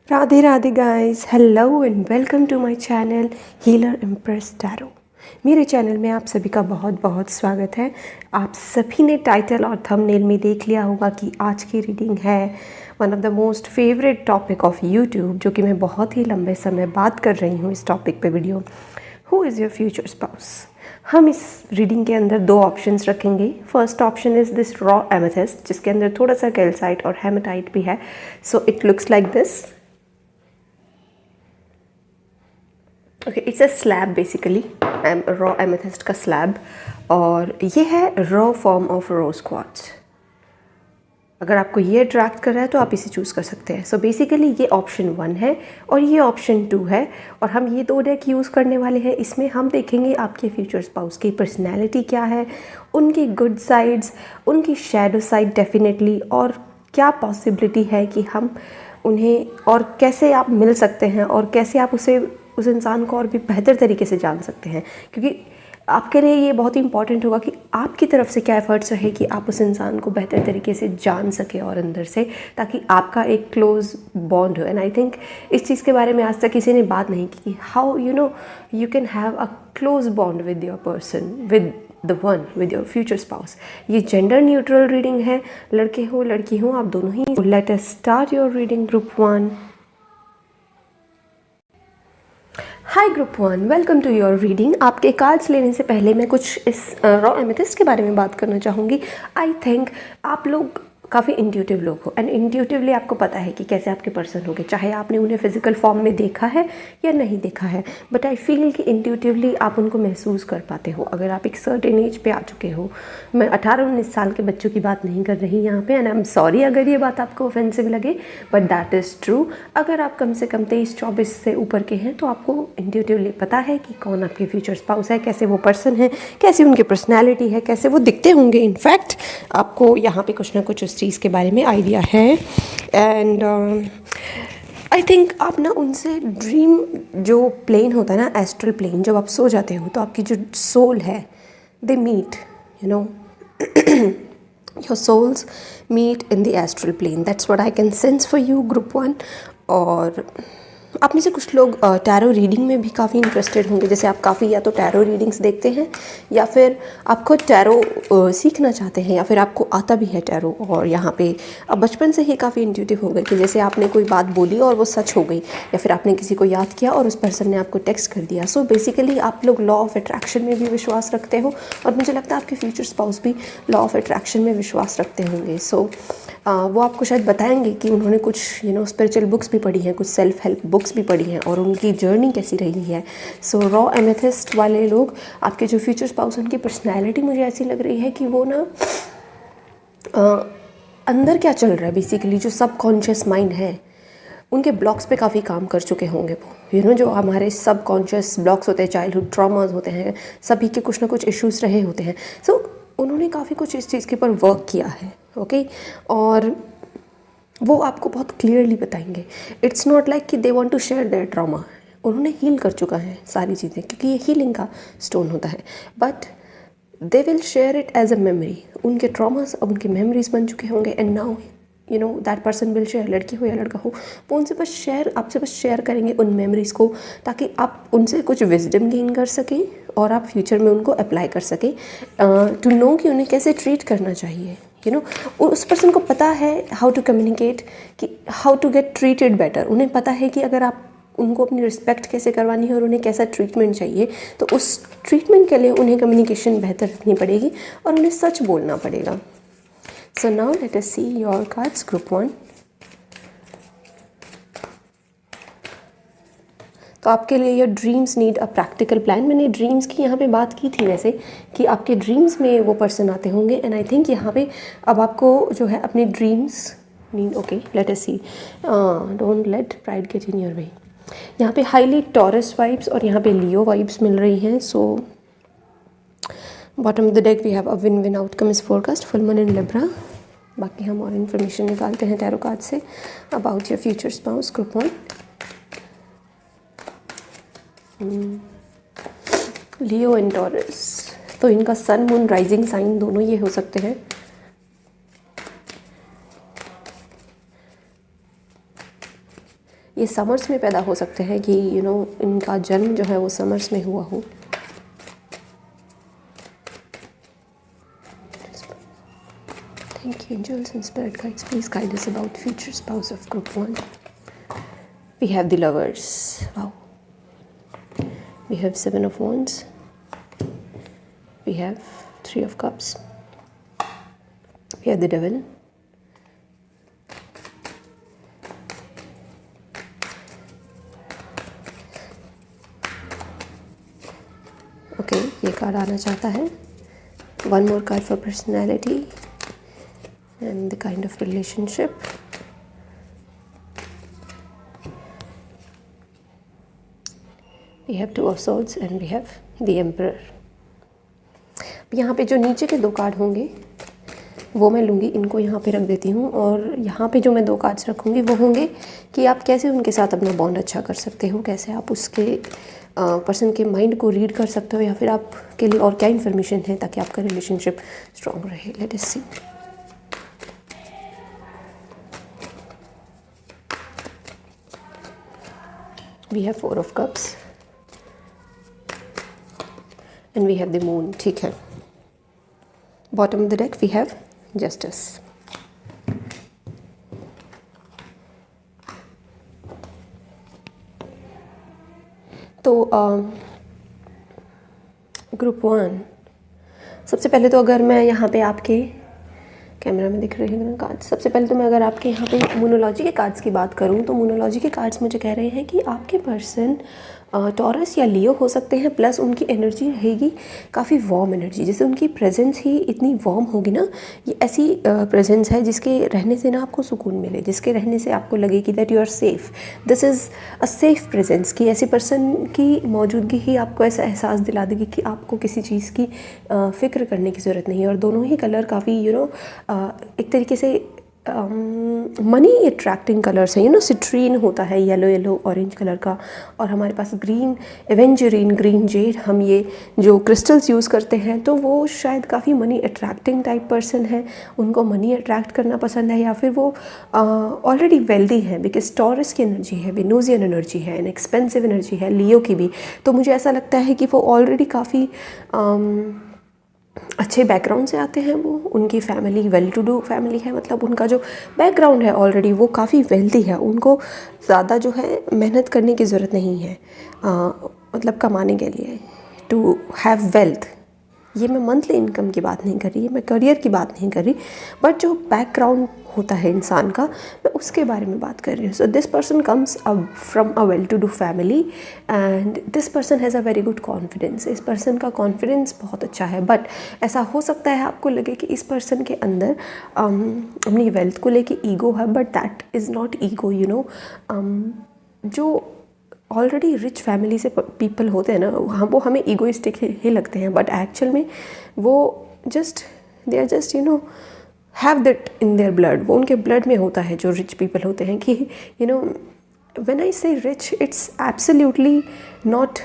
Radhe Radhe guys, hello and welcome to my channel Healer Impress Tarot. मेरे channel में आप सभी का बहुत बहुत स्वागत है। आप सभी ने टाइटल और थंबनेल में देख लिया होगा कि आज की रीडिंग है one of the most favourite topic of YouTube, जो कि मैं बहुत ही लंबे समय बात कर रही हूँ इस टॉपिक पे video. Who is your future spouse. हम इस रीडिंग के अंदर दो ऑप्शंस रखेंगे। First option is this raw amethyst, जिसके अंदर थोड़ा सा कैल्साइट और हेमेटाइट भी है। So it looks like this. Okay, it's a slab basically, raw amethyst का स्लैब, और ये है raw form of rose quartz. अगर आपको ये अट्रैक्ट कर रहा है तो आप इसे चूज़ कर सकते हैं। सो बेसिकली ये ऑप्शन 1 है और ये ऑप्शन 2 है, और हम ये दो डेक यूज़ करने वाले हैं। इसमें हम देखेंगे आपके फ्यूचर स्पाउस की पर्सनैलिटी क्या है, उनकी गुड साइड्स, उनकी शैडो साइड डेफिनेटली, और क्या पॉसिबिलिटी है कि हम उन्हें, और कैसे आप मिल सकते हैं, और कैसे आप उस इंसान को और भी बेहतर तरीके से जान सकते हैं। क्योंकि आपके लिए ये बहुत ही इंपॉर्टेंट होगा कि आपकी तरफ से क्या एफर्ट्स रहे कि आप उस इंसान को बेहतर तरीके से जान सके और अंदर से, ताकि आपका एक क्लोज बॉन्ड हो। एंड आई थिंक इस चीज़ के बारे में आज तक किसी ने बात नहीं की कि how you can have a close bond with your person, with your future spouse. ये जेंडर न्यूट्रल रीडिंग है, लड़के हो लड़की हो आप दोनों ही। Let us start your reading group 1। Hi group 1, welcome to your reading. आपके कार्ड्स लेने से पहले मैं कुछ इस रॉ एमेथिस्ट के बारे में बात करना चाहूँगी। आई थिंक आप लोग काफ़ी इंट्यूटिव लोग हो, एंड इंट्यूटिवली आपको पता है कि कैसे आपके पर्सन होंगे, चाहे आपने उन्हें फिजिकल फॉर्म में देखा है या नहीं देखा है। बट आई फील कि इंट्यूटिवली आप उनको महसूस कर पाते हो अगर आप एक सर्टेन एज पे आ चुके हो। मैं 18-19 साल के बच्चों की बात नहीं कर रही यहाँ पे, एंड आई एम सॉरी अगर ये बात आपको ऑफेंसिव लगे, बट दैट इज़ ट्रू। अगर आप कम से कम 23-24 से ऊपर के हैं तो आपको इंट्यूटिवली पता है कि कौन आपके फ्यूचर स्पाउस है, कैसे वो पर्सन है, कैसी उनकी पर्सनैलिटी है, कैसे वो दिखते होंगे। इनफैक्ट आपको यहाँ पे कुछ ना कुछ उस चीज़ के बारे में आइडिया है। एंड आई थिंक आप ना उनसे ड्रीम जो प्लेन होता है ना, एस्ट्रल प्लेन, जब आप सो जाते हो तो आपकी जो सोल है, they meet, your souls meet in the astral plane. That's what I can sense for you group 1. और आप में से कुछ लोग टैरो रीडिंग में भी काफ़ी इंटरेस्टेड होंगे। जैसे आप काफ़ी या तो टैरो रीडिंग्स देखते हैं, या फिर आप खुद टैरो सीखना चाहते हैं, या फिर आपको आता भी है टैरो। और यहाँ पे अब बचपन से ही काफ़ी इंट्यूटिव हो गए कि जैसे आपने कोई बात बोली और वो सच हो गई, या फिर आपने किसी को याद किया और उस पर्सन ने आपको टेक्स्ट कर दिया। सो बेसिकली आप लोग लॉ ऑफ अट्रैक्शन में भी विश्वास रखते हो, और मुझे लगता है आपके फ्यूचर स्पाउस भी लॉ ऑफ अट्रैक्शन में विश्वास रखते होंगे। सो वो आपको शायद बताएंगे कि उन्होंने कुछ स्पिरिचुअल बुक्स भी पढ़ी हैं, कुछ सेल्फ हेल्प बुक्स भी पढ़ी हैं, और उनकी जर्नी कैसी रही है। सो रॉ एमेथिस्ट वाले लोग, आपके जो फ्यूचर स्पाउस, उनकी पर्सनैलिटी मुझे ऐसी लग रही है कि वो ना अंदर क्या चल रहा है, बेसिकली जो सबकॉन्शियस माइंड है, उनके ब्लॉक्स पे काफ़ी काम कर चुके होंगे वो। जो हमारे सबकॉन्शियस ब्लॉक्स होते हैं, चाइल्डहुड ट्रॉमास होते हैं, सभी के कुछ ना कुछ इश्यूज़ रहे होते हैं। सो उन्होंने काफ़ी कुछ इस चीज़ के ऊपर वर्क किया है। ओके, और वो आपको बहुत क्लियरली बताएंगे। इट्स नॉट लाइक कि they want to share their trauma. उन्होंने हील कर चुका है सारी चीज़ें, क्योंकि ये हीलिंग का स्टोन होता है। But they will share it as a memory. उनके ट्रॉमास अब उनके मेमोरीज बन चुके होंगे, and now that person will share, लड़की हो या लड़का हो, वो उनसे बस आपसे बस शेयर करेंगे उन मेमोरीज़ को, ताकि आप उनसे कुछ विजडम गेन कर सकें और आप फ्यूचर में उनको अप्लाई कर सकें, टू नो कि उन्हें कैसे ट्रीट करना चाहिए। उस पर्सन को पता है हाउ टू कम्युनिकेट, कि how to get treated better. उन्हें पता है कि अगर आप उनको अपनी रिस्पेक्ट कैसे करवानी है और उन्हें कैसा ट्रीटमेंट चाहिए, तो उस ट्रीटमेंट के लिए उन्हें कम्युनिकेशन बेहतर रखनी पड़ेगी और उन्हें सच बोलना पड़ेगा। सो now let us see your cards group 1। तो आपके लिए your dreams need a practical plan. मैंने ड्रीम्स की यहाँ पे बात की थी वैसे, कि आपके ड्रीम्स में वो पर्सन आते होंगे, एंड आई थिंक यहाँ पे अब आपको जो है अपने dreams need. Okay, let us see, don't let pride get in your way. यहाँ पे हाईली टॉरस वाइब्स और यहाँ पे लियो वाइब्स मिल रही हैं। So bottom of the deck we have a win win outcome is forecast, full moon in Libra. बाकी हम और इन्फॉर्मेशन निकालते हैं टैरो कार्ड से about your future spouse group 1। Leo and Taurus, तो इनका सन मून राइजिंग साइन दोनों ये हो सकते हैं। ये समर्स में पैदा हो सकते हैं कि इनका जन्म जो है वो समर्स में हुआ हो। Thank you, angels and spirit guides. Please guide us about future spouse of group 1. We have the lovers. Wow. We have 7 of wands. We have 3 of cups. We have the devil. Okay, ये card आना चाहता है. One more card for personality and the kind of relationship. We have 2 of swords and we have the emperor. यहाँ पे जो नीचे के 2 card होंगे वो मैं लूँगी, इनको यहाँ पे रख देती हूँ, और यहाँ पे जो मैं 2 कार्ड्स रखूँगी वो होंगे कि आप कैसे उनके साथ अपना बॉन्ड अच्छा कर सकते हो, कैसे आप उसके पर्सन के माइंड को रीड कर सकते हो, या फिर आपके लिए और क्या इन्फॉर्मेशन है ताकि आपका रिलेशनशिप स्ट्रॉन्ग रहे. Let us see. We have 4 of cups and we have the moon. ठीक है. Bottom of the deck we have justice. तो ग्रुप 1, सबसे पहले तो अगर मैं यहाँ पे आपके कैमरा में दिख रहे हैं कार्ड्स, सबसे पहले तो मैं अगर आपके यहाँ पे मोनोलॉजी के कार्ड्स की बात करूँ तो मोनोलॉजी के कार्ड्स मुझे कह रहे हैं कि आपके पर्सन टॉरस या लियो हो सकते हैं, प्लस उनकी एनर्जी रहेगी काफ़ी वार्म एनर्जी, जैसे उनकी प्रेजेंस ही इतनी वार्म होगी ना. ये ऐसी प्रेजेंस है जिसके रहने से ना आपको सुकून मिले, जिसके रहने से आपको लगे कि that you are safe. This is a safe presence, कि ऐसी पर्सन की मौजूदगी ही आपको ऐसा एहसास दिला देगी कि आपको किसी चीज़ की फ़िक्र करने की ज़रूरत नहीं है. और दोनों ही कलर काफ़ी एक तरीके से मनी अट्रैक्टिंग कलर्स हैं. सिट्रीन होता है येलो ऑरेंज कलर का, और हमारे पास ग्रीन एवेंजरीन, ग्रीन जेड, हम ये जो क्रिस्टल्स यूज़ करते हैं, तो वो शायद काफ़ी मनी अट्रैक्टिंग टाइप पर्सन है. उनको मनी अट्रैक्ट करना पसंद है, या फिर वो ऑलरेडी वेल्दी है, बिकॉज टॉरस की एनर्जी है, वेनूसियन एनर्जी है, एन एक्सपेंसिव एनर्जी है, लियो की भी. तो मुझे ऐसा लगता है कि वो ऑलरेडी काफ़ी अच्छे बैकग्राउंड से आते हैं. वो उनकी family well to do family है, मतलब उनका जो बैकग्राउंड है ऑलरेडी वो काफ़ी वेल्दी है. उनको ज़्यादा जो है मेहनत करने की ज़रूरत नहीं है मतलब कमाने के लिए, टू हैव वेल्थ. ये मैं मंथली इनकम की बात नहीं कर रही, मैं करियर की बात नहीं कर रही, बट जो बैकग्राउंड होता है इंसान का, मैं उसके बारे में बात कर रही हूँ. So this person comes from a well to do family and this person has a very good confidence. इस पर्सन का कॉन्फिडेंस बहुत अच्छा है, बट ऐसा हो सकता है आपको लगे कि इस पर्सन के अंदर अपनी वेल्थ को लेके ईगो है, but that is not ego. जो ऑलरेडी रिच फैमिली से पीपल होते हैं ना, वो हमें ईगोइस्टिक ही लगते हैं, बट एक्चुअल में वो they are just have that in their blood. वो उनके ब्लड में होता है जो रिच पीपल होते हैं, कि व्हेन आई से rich, it's absolutely not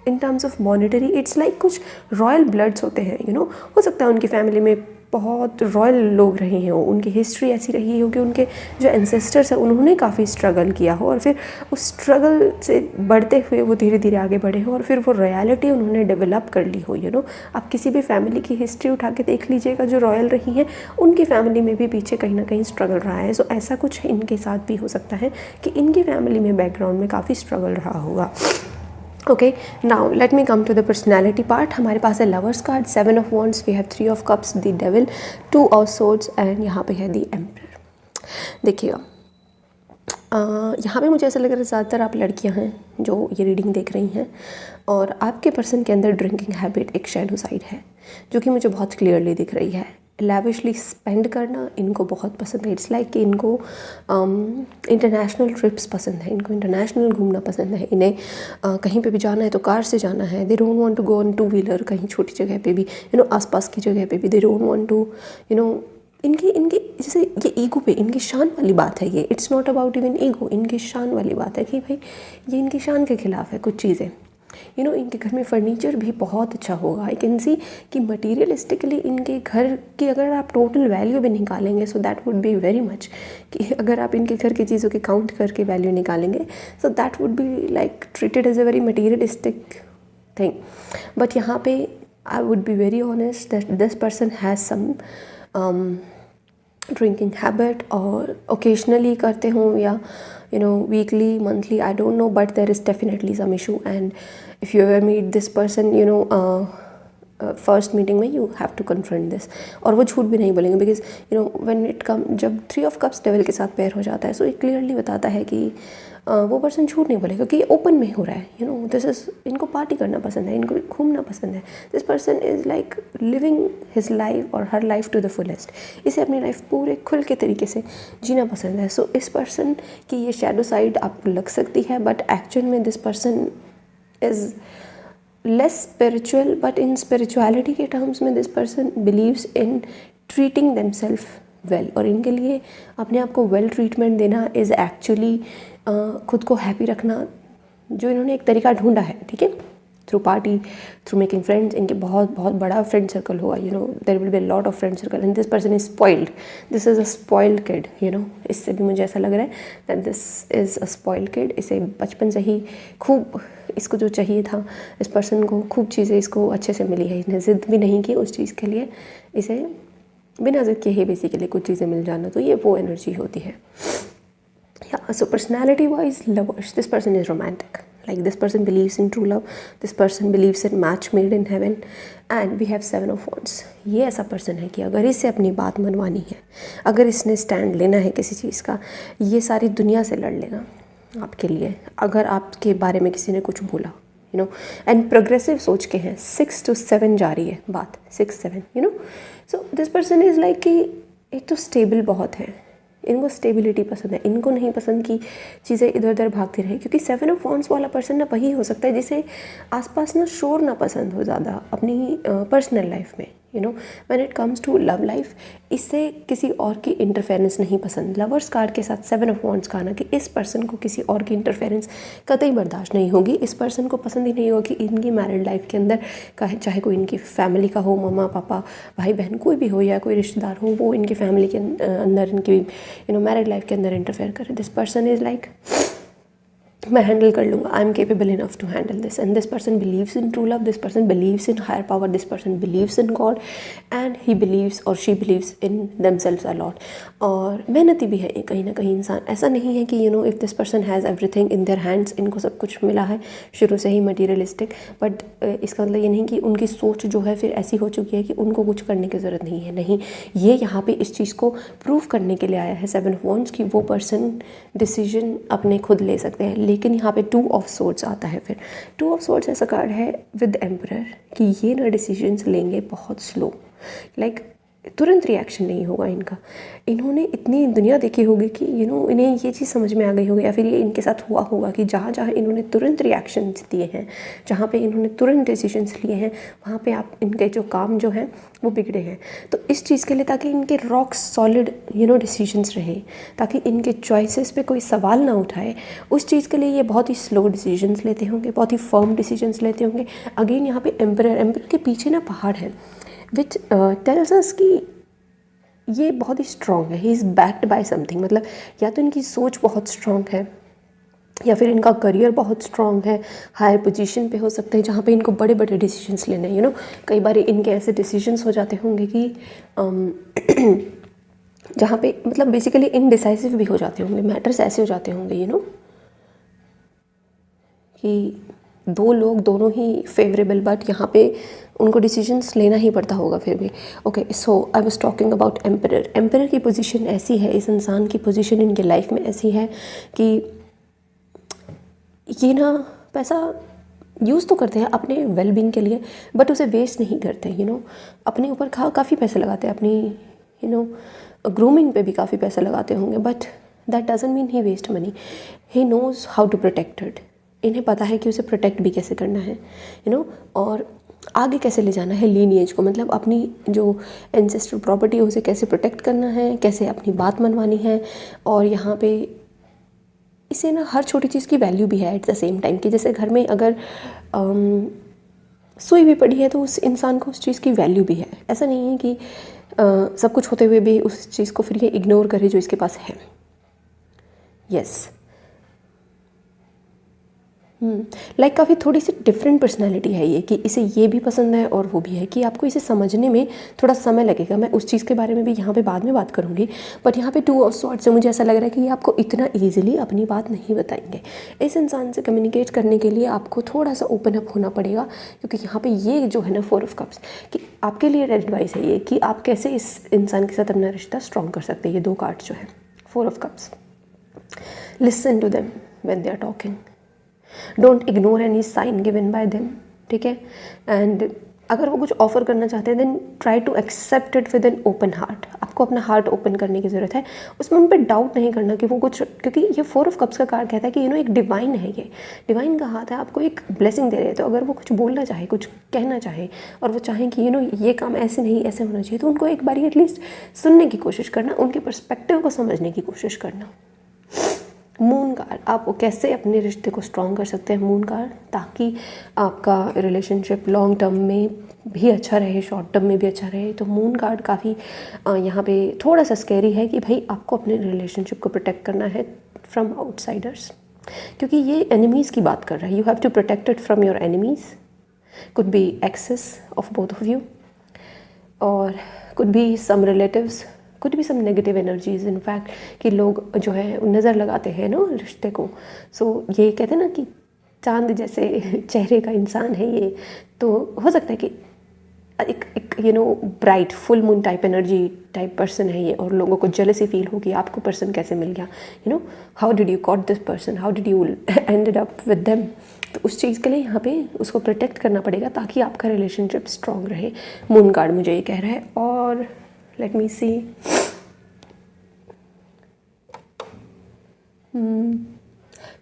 in terms of monetary. It's like कुछ रॉयल ब्लड्स होते हैं. हो सकता है उनकी फैमिली में बहुत रॉयल लोग रहे हैं, उनकी हिस्ट्री ऐसी रही हो कि उनके जो एंसेस्टर्स हैं उन्होंने काफ़ी स्ट्रगल किया हो, और फिर उस स्ट्रगल से बढ़ते हुए वो धीरे धीरे आगे बढ़े हो, और फिर वो रॉयलिटी उन्होंने डेवलप कर ली हो. आप किसी भी फैमिली की हिस्ट्री उठा के देख लीजिएगा जो रॉयल रही हैं, उनकी फैमिली में भी पीछे कहीं ना कहीं स्ट्रगल रहा है. सो ऐसा कुछ इनके साथ भी हो सकता है कि इनकी फैमिली में बैकग्राउंड में काफ़ी स्ट्रगल रहा होगा. Okay, now let me come to the personality part. हमारे पास है lovers card, 7 of wands, we have 3 of cups, the devil, 2 of swords and यहाँ पे है द एम्परर. देखिएगा, यहाँ पे मुझे ऐसा लग रहा है ज़्यादातर आप लड़कियाँ हैं जो ये रीडिंग देख रही हैं, और आपके पर्सन के अंदर ड्रिंकिंग हैबिट एक शैडो साइड है जो कि मुझे बहुत क्लियरली दिख रही है. लैविशली स्पेंड करना इनको बहुत पसंद है. इट्स लाइक कि इनको इंटरनेशनल ट्रिप्स पसंद है, इनको इंटरनेशनल घूमना पसंद है. इन्हें कहीं पे भी जाना है तो कार से जाना है. They don't want to go on 2 wheeler. कहीं छोटी जगह पे भी आसपास की जगह पे भी दे डोंट वांट टू इनकी जैसे ये ईगो पे इनकी शान वाली बात है. ये it's not about even ego, इनकी शान वाली बात है कि भाई ये इनकी शान के खिलाफ है कुछ चीज़ें. इनके घर में फर्नीचर भी बहुत अच्छा होगा। आई कैन सी कि मटीरियलिस्टिकली इनके घर की अगर आप टोटल वैल्यू भी निकालेंगे, so that would be very much, कि अगर आप इनके घर की चीज़ों के काउंट करके वैल्यू निकालेंगे, so that would be like treated as a very materialistic thing. But यहाँ पे I would be very honest that this person has some drinking habit, और ओकेजनली करते हों या weekly, monthly, I don't know, but there is definitely some issue. And if you ever meet this person, first meeting में you have to confront this, और वो झूठ भी नहीं बोलेंगे, बिकॉज व्हेन इट कम, जब 3 ऑफ कप्स डेविल के साथ पेयर हो जाता है, सो ये क्लियरली बताता है कि वो पर्सन झूठ नहीं बोलेगा, क्योंकि ये ओपन में हो रहा है। दिस इज़, इनको पार्टी करना पसंद है, इनको घूमना पसंद है। This person is like living his life और her life to the fullest. इसे अपनी लाइफ पूरे खुल के तरीके से जीना पसंद है। सो इस पर्सन की ये शैडो साइड आपको लग सकती है, बट एक्चुअल में this person is less spiritual, but in spirituality के टर्म्स में this person believes in treating themselves well, और इनके लिए अपने आप को वेल ट्रीटमेंट देना इज़ एक्चुअली खुद को हैप्पी रखना, जो इन्होंने एक तरीका ढूंढा है, ठीक है, through party, through making friends. इनके बहुत बहुत बड़ा फ्रेंड सर्कल होगा, there will be a lot of friend circle, and this person is spoiled, this is a spoiled kid, इससे भी मुझे ऐसा लग रहा है that this is a spoiled kid. इसे बचपन से ही खूब, इसको जो चाहिए था, इस पर्सन को खूब चीज़ें इसको अच्छे से मिली है, इसने ज़िद भी नहीं की उस चीज़ के लिए, इसे बिना ज़िद किए ही बेसिकली कुछ चीज़ें मिल जाना, तो ये वो एनर्जी होती है। Yeah, so personality wise, lovers, this person is romantic, like this person believes in true love, this person believes in match made in heaven, and we have 7 of wands। ये ऐसा पर्सन है कि अगर इससे अपनी बात मनवानी है, अगर इसने स्टैंड लेना है किसी चीज़ का, ये सारी दुनिया से लड़ लेगा आपके लिए, अगर आपके बारे में किसी ने कुछ बोला, एंड प्रोग्रेसिव सोच के हैं। 6 to 7 जा रही है बात, 6-7, सो दिस पर्सन इज़ लाइक कि एक तो स्टेबल बहुत है, इनको स्टेबिलिटी पसंद है, इनको नहीं पसंद कि चीज़ें इधर उधर भागती रहे, क्योंकि 7 ऑफ वॉन्ड्स वाला पर्सन ना वही हो सकता है जिसे आसपास ना शोर ना पसंद हो ज़्यादा अपनी पर्सनल लाइफ में, when it comes to love life, इससे किसी और की इंटरफेरेंस नहीं पसंद। लवर्स कार्ड के साथ 7 ऑफ वॉन्ड्स का आना कि इस पर्सन को किसी और की इंटरफेरेंस कतई बर्दाश्त नहीं होगी, इस पर्सन को पसंद ही नहीं होगा कि इनकी मैरिड लाइफ के अंदर चाहे कोई इनकी फैमिली का हो, मम्मा पापा भाई बहन कोई भी हो या कोई रिश्तेदार हो, वो इनकी फैमिली के अंदर इनकी मैरिड लाइफ के अंदर इंटरफेयर करे। दिस पर्सन इज़ लाइक मैं हैंडल कर लूँगा, I am capable enough to handle this, and this person believes in true love, this person believes in higher power, this person believes in God, and he believes or she believes in themselves a lot. और मेहनती भी है कहीं ना कहीं इंसान, ऐसा नहीं है कि if this person has everything in their hands, इनको सब कुछ मिला है शुरू से ही मटीरियलिस्टिक, बट इसका मतलब ये नहीं कि उनकी सोच जो है फिर ऐसी हो चुकी है कि उनको कुछ करने की ज़रूरत नहीं है। नहीं, ये यहाँ पे इस चीज़ को प्रूव करने के लिए आया है 7 ऑफ वॉन्ड्स कि वो पर्सन डिसीजन अपने खुद ले सकते हैं। लेकिन यहाँ पे 2 ऑफ सोर्ड्स आता है। फिर 2 ऑफ सोर्ड्स ऐसा कार्ड है विद एम्परर कि ये ना डिसीजंस लेंगे बहुत स्लो, लाइक तुरंत रिएक्शन नहीं होगा इनका। इन्होंने इतनी दुनिया देखी होगी कि इन्हें ये चीज़ समझ में आ गई होगी, या फिर ये इनके साथ हुआ होगा कि जहाँ जहाँ इन्होंने तुरंत रिएक्शंस दिए हैं, जहाँ पे इन्होंने तुरंत डिसीजंस लिए हैं, वहाँ पे आप इनके जो काम जो हैं वो बिगड़े हैं। तो इस चीज़ के लिए, ताकि इनके रॉक सॉलिड डिसीजंस रहे, ताकि इनके चॉइसेस पे कोई सवाल ना उठाए, उस चीज़ के लिए ये बहुत ही स्लो डिसीजंस लेते होंगे, बहुत ही फर्म डिसीजंस लेते होंगे। अगेन यहाँ पे एम्परर के पीछे ना पहाड़ है, विच टेल्स अस कि ये बहुत ही स्ट्रॉन्ग है, he is backed by something. मतलब या तो इनकी सोच बहुत स्ट्रॉन्ग है, या फिर इनका करियर बहुत स्ट्रॉन्ग है, हायर पोजीशन पे हो सकते हैं जहाँ पे इनको बड़े बड़े डिसीजंस लेने हैं। कई बार इनके ऐसे डिसीजंस हो जाते होंगे कि जहाँ पे मतलब बेसिकली इनडिसाइसिव भी हो जाते होंगे, मैटर्स ऐसे हो जाते होंगे कि 2 लोग दोनों ही फेवरेबल, बट यहाँ पे उनको डिसीजंस लेना ही पड़ता होगा फिर भी। Okay, so I was talking about emperor. Emperor की पोजीशन ऐसी है, इस इंसान की पोजीशन इनके लाइफ में ऐसी है कि ये ना पैसा यूज़ तो करते हैं अपने वेलबींग के लिए, बट उसे वेस्ट नहीं करते। अपने ऊपर काफ़ी पैसे लगाते हैं, अपनी ग्रूमिंग पे भी काफ़ी पैसा लगाते होंगे, but that doesn't mean he waste money. He knows how to protect it. इन्हें पता है कि उसे प्रोटेक्ट भी कैसे करना है, और आगे कैसे ले जाना है लीनिएज को, मतलब अपनी जो एंसेस्ट्रल प्रॉपर्टी है उसे कैसे प्रोटेक्ट करना है, कैसे अपनी बात मनवानी है। और यहाँ पे इसे ना हर छोटी चीज़ की वैल्यू भी है एट द सेम टाइम, कि जैसे घर में अगर सुई भी पड़ी है तो उस इंसान को उस चीज़ की वैल्यू भी है। ऐसा नहीं है कि सब कुछ होते हुए भी उस चीज़ को फिर ये इग्नोर करे जो इसके पास है। यस, लाइक काफ़ी थोड़ी सी डिफरेंट पर्सनैलिटी है ये, कि इसे ये भी पसंद है और वो भी है, कि आपको इसे समझने में थोड़ा समय लगेगा। मैं उस चीज़ के बारे में भी यहाँ पे बाद में बात करूँगी, बट यहाँ पे 2 ऑफ सॉर्ट्स से मुझे ऐसा लग रहा है कि ये आपको इतना ईजिली अपनी बात नहीं बताएंगे। इस इंसान से कम्युनिकेट करने के लिए आपको थोड़ा सा ओपन अप होना पड़ेगा, क्योंकि यहाँ पर ये जो है ना 4 ऑफ कप्स, कि आपके लिए एडवाइस है ये कि आप कैसे इस इंसान के साथ अपना रिश्ता स्ट्रॉन्ग कर सकते हैं। ये 2 कार्ड जो है 4 of cups, listen to them when they are talking, don't ignore any sign given by them, ठीक है। एंड अगर वो कुछ ऑफर करना चाहते हैं then try to accept it with an open heart. आपको अपना हार्ट ओपन करने की ज़रूरत है, उसमें उन पर डाउट नहीं करना कि वो कुछ, क्योंकि ये 4 ऑफ कप्स का कार्ड कहता है कि एक डिवाइन है, ये डिवाइन का हाथ है, आपको एक ब्लेसिंग दे रहे हैं। तो अगर वो कुछ बोलना चाहे, कुछ कहना चाहे और वो चाहें कि ये काम ऐसे नहीं ऐसे होना चाहिए, तो उनको एक बारी एटलीस्ट सुनने की कोशिश करना, उनके पर्सपेक्टिव को समझने की कोशिश करना। मून कार्ड, आप कैसे अपने रिश्ते को स्ट्रॉन्ग कर सकते हैं मून कार्ड, ताकि आपका रिलेशनशिप लॉन्ग टर्म में भी अच्छा रहे, शॉर्ट टर्म में भी अच्छा रहे। तो मून कार्ड काफ़ी यहाँ पे थोड़ा सा स्कैरी है, कि भाई आपको अपने रिलेशनशिप को प्रोटेक्ट करना है फ्रॉम आउटसाइडर्स, क्योंकि ये एनिमीज़ की बात कर रहा है। You have to protect it from your enemies, could be exes of both of you, और कुड बी सम रिलेटिव्स, कुछ भी सब नेगेटिव एनर्जीज इनफैक्ट, कि लोग जो है नज़र लगाते हैं ना रिश्ते को। सो ये कहते हैं ना कि चांद जैसे चेहरे का इंसान है ये, तो हो सकता है कि एक bright full moon type energy type person है ये, और लोगों को जेलसी फील होगी आपको पर्सन कैसे मिल गया, how did you got this person, how did you ended up with them. तो उस चीज़ के लिए यहाँ पे उसको प्रोटेक्ट करना पड़ेगा ताकि आपका रिलेशनशिप स्ट्रॉन्ग रहे। मून कार्ड मुझे ये कह रहा है। और लेट मी सी,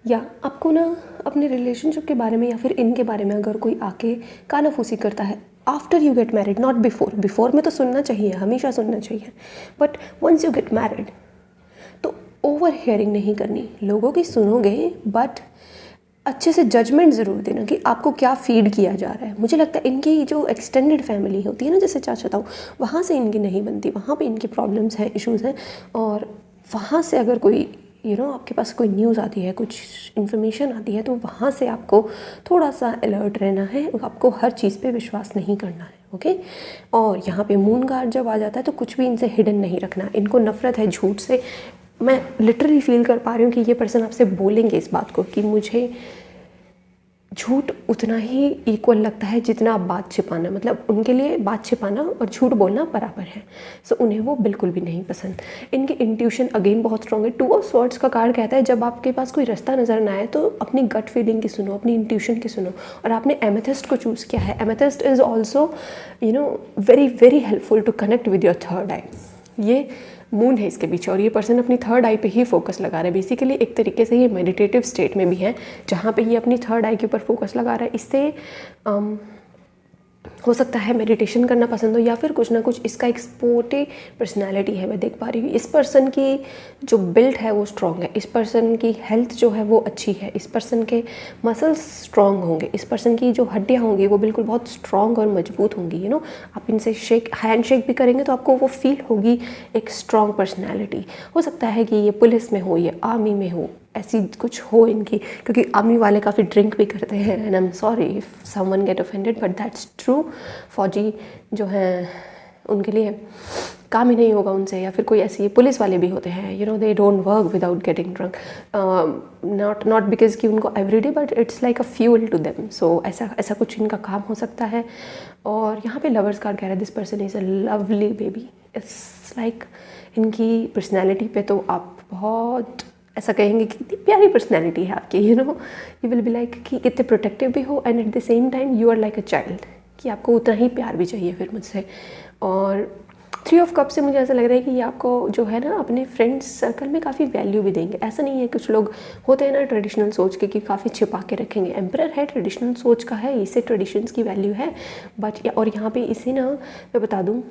या आपको ना अपने रिलेशनशिप के बारे में या फिर इनके बारे में अगर कोई आके कानाफूसी करता है after you get married, not before. Before में तो सुनना चाहिए, हमेशा सुनना चाहिए, but once you get married तो ओवर हियरिंग नहीं करनी, लोगों की सुनोगे बट अच्छे से जजमेंट ज़रूर देना कि आपको क्या फीड किया जा रहा है। मुझे लगता है इनकी जो एक्सटेंडेड फैमिली होती है ना, जैसे चाचा ताऊ, वहाँ से इनकी नहीं बनती, वहाँ पे इनकी प्रॉब्लम्स हैं, इश्यूज़ हैं, और वहाँ से अगर कोई आपके पास कोई न्यूज़ आती है, कुछ इन्फॉर्मेशन आती है, तो वहाँ से आपको थोड़ा सा अलर्ट रहना है, आपको हर चीज़ पे विश्वास नहीं करना है, ओके। और यहाँ पे मून कार्ड जब आ जाता है तो कुछ भी इनसे हिडन नहीं रखना। इनको नफ़रत है झूठ से, मैं लिटरली फील कर पा रही हूँ कि ये पर्सन आपसे बोलेंगे इस बात को कि मुझे झूठ उतना ही इक्वल लगता है जितना आप बात छिपाना, मतलब उनके लिए बात छिपाना और झूठ बोलना बराबर है। सो उन्हें वो बिल्कुल भी नहीं पसंद। इनकी इंट्यूशन अगेन बहुत स्ट्रॉन्ग है। 2 ऑफ स्वॉर्ड्स का कार्ड कहता है जब आपके पास कोई रास्ता नज़र ना आए तो अपनी गट फीलिंग की सुनो, अपनी इंट्यूशन की सुनो। और आपने एमेथिस्ट को चूज़ किया है। Amethyst is also very very helpful to connect with your third eye. ये मून है इसके पीछे और ये पर्सन अपनी थर्ड आई पे ही फोकस लगा रहा है। बेसिकली एक तरीके से ये मेडिटेटिव स्टेट में भी है जहाँ पे ये अपनी थर्ड आई के ऊपर फोकस लगा रहा है। इससे हो सकता है मेडिटेशन करना पसंद हो या फिर कुछ ना कुछ। इसका एक स्पोर्टी पर्सनैलिटी है, मैं देख पा रही हूँ। इस पर्सन की जो बिल्ड है वो स्ट्रॉन्ग है, इस पर्सन की हेल्थ जो है वो अच्छी है, इस पर्सन के मसल्स स्ट्रॉन्ग होंगे, इस पर्सन की जो हड्डियाँ होंगी वो बिल्कुल बहुत स्ट्रॉन्ग और मजबूत होंगी। आप इनसे हैंड शेक भी करेंगे तो आपको वो फील होगी एक स्ट्रॉन्ग पर्सनैलिटी। हो सकता है कि ये पुलिस में हो, ये आर्मी में हो, ऐसी कुछ हो इनकी, क्योंकि आर्मी वाले काफ़ी ड्रिंक भी करते हैं। And I am sorry if someone get offended but that's true. फौजी जो हैं उनके लिए काम ही नहीं होगा उनसे, या फिर कोई ऐसी पुलिस वाले भी होते हैं they don't work without getting drunk, not because कि उनको everyday but it's like a fuel to them. So ऐसा कुछ इनका काम हो सकता है। और यहाँ पे लवर्स कार्ड कह रहा है this person is a lovely baby. It's like इनकी पर्सनैलिटी पे तो आप बहुत ऐसा कहेंगे कि कितनी प्यारी पर्सनैलिटी है आपकी। यू विल बी लाइक कि इतने प्रोटेक्टिव भी हो and at the same time you are like a child, कि आपको उतना ही प्यार भी चाहिए फिर मुझसे। और 3 ऑफ कप से मुझे ऐसा लग रहा है कि ये आपको जो है ना अपने फ्रेंड्स सर्कल में काफ़ी वैल्यू भी देंगे। ऐसा नहीं है, कुछ लोग होते हैं ना ट्रेडिशनल सोच के कि काफ़ी छिपा के रखेंगे। एम्परर है, ट्रेडिशनल सोच का है, इसे ट्रेडिशंस की वैल्यू है। बट और यहाँ पे इसे ना मैं बता दूँ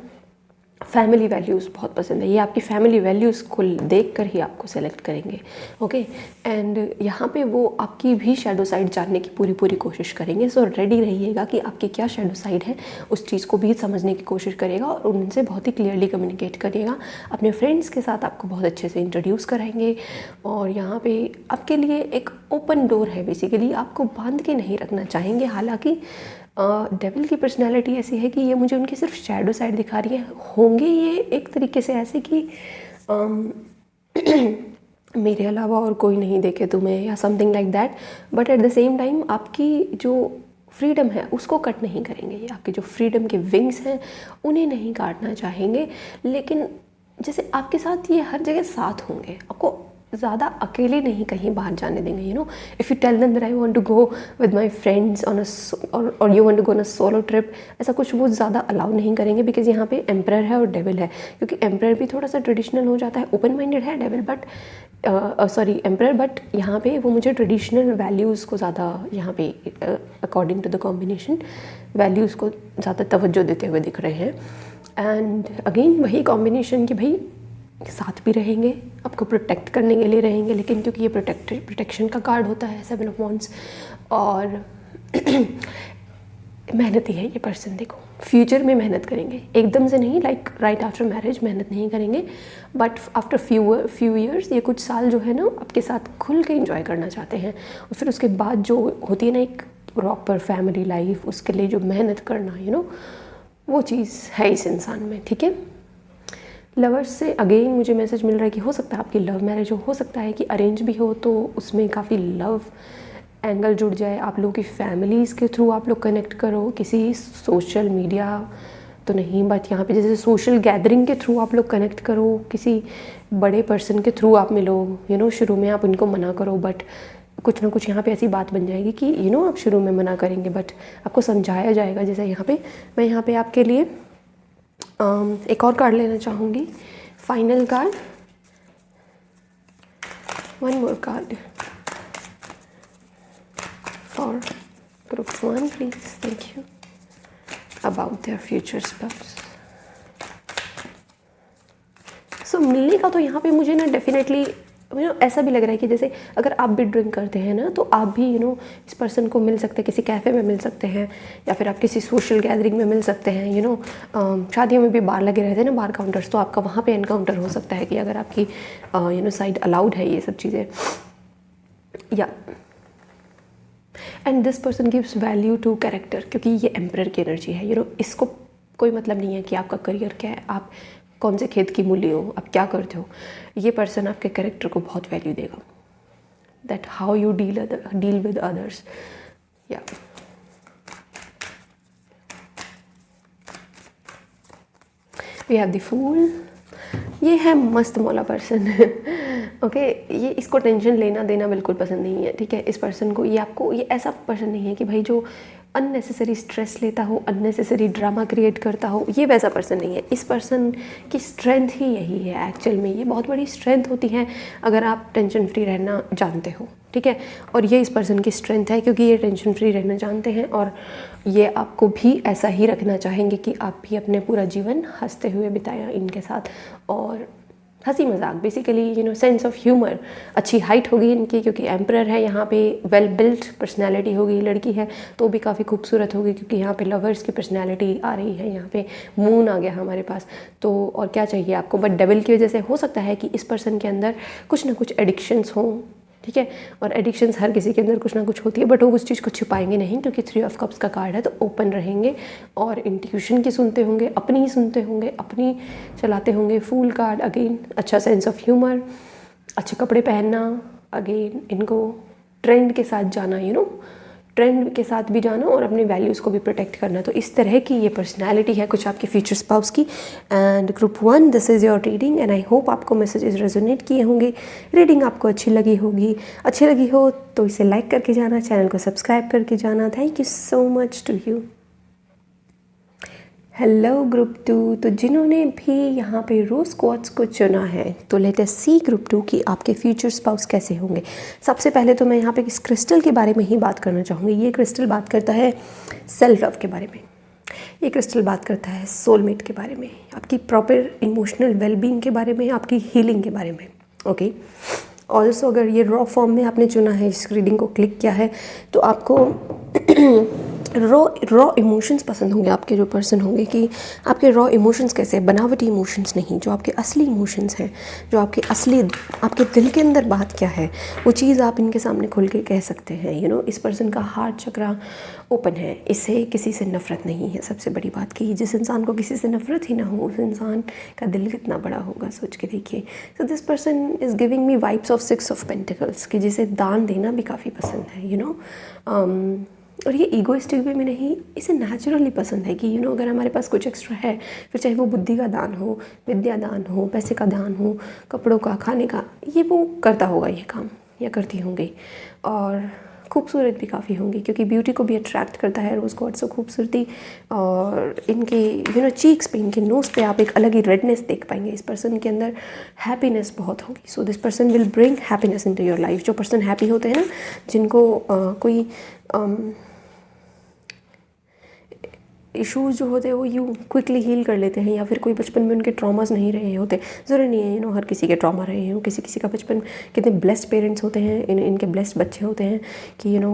फैमिली वैल्यूज़ बहुत पसंद है, ये आपकी फैमिली वैल्यूज़ को देख कर ही आपको सेलेक्ट करेंगे। ओके, एंड यहाँ पे वो आपकी भी शैडो साइड जानने की पूरी पूरी कोशिश करेंगे। सो रेडी रहिएगा कि आपकी क्या शैडो साइड है, उस चीज़ को भी समझने की कोशिश करिएगा और उनसे बहुत ही क्लियरली कम्युनिकेट करिएगा। अपने फ्रेंड्स के साथ आपको बहुत अच्छे से इंट्रोड्यूस कराएंगे और यहाँ पे आपके लिए एक ओपन डोर है, बेसिकली आपको बांध के नहीं रखना चाहेंगे। हालांकि डेविल की पर्सनैलिटी ऐसी है कि ये मुझे उनकी सिर्फ शैडो साइड दिखा रही है। होंगे ये एक तरीके से ऐसे कि मेरे अलावा और कोई नहीं देखे तुम्हें या something like that, but at the same time आपकी जो फ्रीडम है उसको कट नहीं करेंगे। ये आपके जो फ्रीडम के विंग्स हैं उन्हें नहीं काटना चाहेंगे, लेकिन जैसे आपके साथ ये हर जगह साथ होंगे, आपको ज़्यादा अकेले नहीं कहीं बाहर जाने देंगे। You know, if you tell them that I want to go with my friends on or you want to go on a solo trip, ऐसा कुछ वो ज़्यादा अलाउ नहीं करेंगे, बिकॉज यहाँ पे एम्परर है और डेविल है। क्योंकि एम्परर भी थोड़ा सा ट्रेडिशनल हो जाता है, ओपन माइंडेड है डेविल, बट एम्परर, बट यहाँ पे वो मुझे ट्रेडिशनल वैल्यूज़ को ज़्यादा यहाँ पे according to the combination values को ज़्यादा तवज्जो देते हुए दिख रहे हैं। एंड अगेन वही कॉम्बिनेशन कि भाई साथ भी रहेंगे, आपको प्रोटेक्ट करने के लिए रहेंगे, लेकिन क्योंकि ये प्रोटेक्शन का कार्ड होता है 7 ऑफ वांड्स, और मेहनती है ये पर्सन। देखो फ्यूचर में मेहनत करेंगे, एकदम से नहीं, लाइक राइट आफ्टर मैरिज मेहनत नहीं करेंगे, बट आफ्टर फ्यू ईयर्स, ये कुछ साल जो है ना आपके साथ खुल के एंजॉय करना चाहते हैं। और फिर उसके बाद जो होती है ना एक प्रॉपर फैमिली लाइफ, उसके लिए जो मेहनत करना, यू नो, वो चीज़ है इस इंसान में। ठीक है, लवर्स से अगेन मुझे मैसेज मिल रहा है कि हो सकता है आपकी लव मैरिज हो सकता है कि अरेंज भी हो, तो उसमें काफ़ी लव एंगल जुड़ जाए, आप लोगों की फैमिलीज़ के थ्रू आप लोग कनेक्ट करो, किसी सोशल मीडिया तो नहीं, बट यहाँ पे जैसे सोशल गैदरिंग के थ्रू आप लोग कनेक्ट करो, किसी बड़े पर्सन के थ्रू आप मिलो। यू नो, शुरू में आप उनको मना करो, बट कुछ ना कुछ यहाँ पे ऐसी बात बन जाएगी कि यू नो आप शुरू में मना करेंगे, बट आपको समझाया जाएगा। जैसे यहाँ पे मैं यहाँ पे आपके लिए एक और कार्ड लेना चाहूँगी, final card, one more card for group 1 please, thank you, about their future spouse. So मिलने का तो यहाँ पे मुझे ना डेफिनेटली ऐसा भी लग रहा है कि जैसे अगर आप भी ड्रिंक करते हैं ना, तो आप भी इस पर्सन को मिल सकते हैं, किसी कैफ़े में मिल सकते हैं, या फिर आप किसी सोशल गैदरिंग में मिल सकते हैं। शादियों में भी बार लगे रहते हैं ना, बार काउंटर्स, तो आपका वहाँ पे एनकाउंटर हो सकता है कि अगर आपकी साइड अलाउड है ये सब चीज़ें, या and this person gives value to character, क्योंकि ये एम्परर की एनर्जी है। इसको कोई मतलब नहीं है कि आपका करियर क्या है, आप कौन से खेत की मूली हो, आप क्या करते हो। ये पर्सन आपके कैरेक्टर को बहुत वैल्यू देगा, that how you deal with others. या वी हैव द फूल, ये है मस्त मौला पर्सन। ओके, ये इसको टेंशन लेना देना बिल्कुल पसंद नहीं है। ठीक है, इस पर्सन को, ये ऐसा पर्सन नहीं है कि भाई जो अननेसेसरी स्ट्रेस लेता हो, अननेसेसरी ड्रामा क्रिएट करता हो, ये वैसा पर्सन नहीं है। इस पर्सन की स्ट्रेंथ ही यही है एक्चुअल में, ये बहुत बड़ी स्ट्रेंथ होती है अगर आप टेंशन फ्री रहना जानते हो। ठीक है, और ये इस पर्सन की स्ट्रेंथ है क्योंकि ये टेंशन फ्री रहना जानते हैं, और ये आपको भी ऐसा ही रखना चाहेंगे कि आप भी अपने पूरा जीवन हंसते हुए बिताया इनके साथ, और हंसी मजाक, बेसिकली सेंस ऑफ ह्यूमर। अच्छी हाइट होगी इनकी क्योंकि एम्परर है यहाँ पे, वेल बिल्ट पर्सनैलिटी होगी, लड़की है तो भी काफ़ी खूबसूरत होगी क्योंकि यहाँ पे लवर्स की पर्सनैलिटी आ रही है, यहाँ पे मून आ गया हमारे पास, तो और क्या चाहिए आपको। बट डेविल की वजह से हो सकता है कि इस पर्सन के अंदर कुछ ना कुछ एडिक्शंस हों। ठीक है, और एडिक्शंस हर किसी के अंदर कुछ ना कुछ होती है, बट वो उस चीज़ को छुपाएंगे नहीं क्योंकि 3 ऑफ कप्स का कार्ड है, तो ओपन रहेंगे और इंट्यूशन की सुनते होंगे, अपनी ही सुनते होंगे, अपनी चलाते होंगे। फूल कार्ड अगेन, अच्छा सेंस ऑफ ह्यूमर, अच्छे कपड़े पहनना, अगेन इनको ट्रेंड के साथ जाना, ट्रेंड के साथ भी जाना और अपनी वैल्यूज़ को भी प्रोटेक्ट करना। तो इस तरह की ये पर्सनैलिटी है कुछ आपके फ्यूचर स्पाउस की। And group 1, this is your reading and I hope आपको मैसेजेस रेजोनेट किए होंगे, रीडिंग आपको अच्छी लगी होगी। अच्छी लगी हो तो इसे लाइक करके जाना, चैनल को सब्सक्राइब करके जाना। Thank you so much to you. Hello group 2, तो जिन्होंने भी यहाँ पे रोज़ क्वार्ट्ज को चुना है, तो लेट अस सी ग्रुप 2 कि आपके फ्यूचर स्पाउस कैसे होंगे। सबसे पहले तो मैं यहाँ पे इस क्रिस्टल के बारे में ही बात करना चाहूँगी। ये क्रिस्टल बात करता है सेल्फ लव के बारे में। ये क्रिस्टल बात करता है सोलमेट के बारे में, आपकी प्रॉपर इमोशनल वेलबींग के बारे में, आपकी हीलिंग के बारे में। ओके, ऑल्सो अगर ये रॉ फॉर्म में आपने चुना है, इस रीडिंग को क्लिक किया है, तो आपको रॉ इमोशंस पसंद होंगे। आपके जो पर्सन होंगे कि आपके रॉ इमोशंस कैसे, बनावटी इमोशंस नहीं, जो आपके असली इमोशंस हैं, जो आपके असली आपके दिल के अंदर बात क्या है, वो चीज़ आप इनके सामने खुल के कह सकते हैं। यू नो, इस पर्सन का हार्ट चक्रा ओपन है, इसे किसी से नफ़रत नहीं है। सबसे बड़ी बात कि जिस इंसान को किसी से नफ़रत ही ना हो, उस इंसान का दिल कितना बड़ा होगा, सोच के देखिए। सो this person is giving me vibes of 6 of pentacles, कि जिसे दान देना भी काफ़ी पसंद है। यू नो, और ये ईगोइस्टिक वे में नहीं, इसे नेचुरली पसंद है कि यू नो अगर हमारे पास कुछ एक्स्ट्रा है, फिर चाहे वो बुद्धि का दान हो, विद्या दान हो, पैसे का दान हो, कपड़ों का, खाने का, ये वो करता होगा ये काम, या करती होंगी। और खूबसूरत भी काफ़ी होंगी, क्योंकि ब्यूटी को भी अट्रैक्ट करता है रोज़ गॉड से खूबसूरती। और इनके यू नो चीक्स पे, इनके नोज़ पे आप एक अलग ही रेडनेस देख पाएंगे। इस पर्सन के अंदर हैप्पीनेस बहुत होगी। सो this person will bring happiness into your life. जो पर्सन हैप्पी होते हैं ना, जिनको कोई इश्यूज़ जो होते हैं वो यूँ क्विकली हील कर लेते हैं, या फिर कोई बचपन में उनके ट्रॉमास नहीं रहे होते। ज़रूरी नहीं है यू नो हर किसी के ट्रॉमा रहे हो, किसी किसी का बचपन, कितने ब्लेस्ड पेरेंट्स होते हैं, इनके ब्लेस्ड बच्चे होते हैं कि यू नो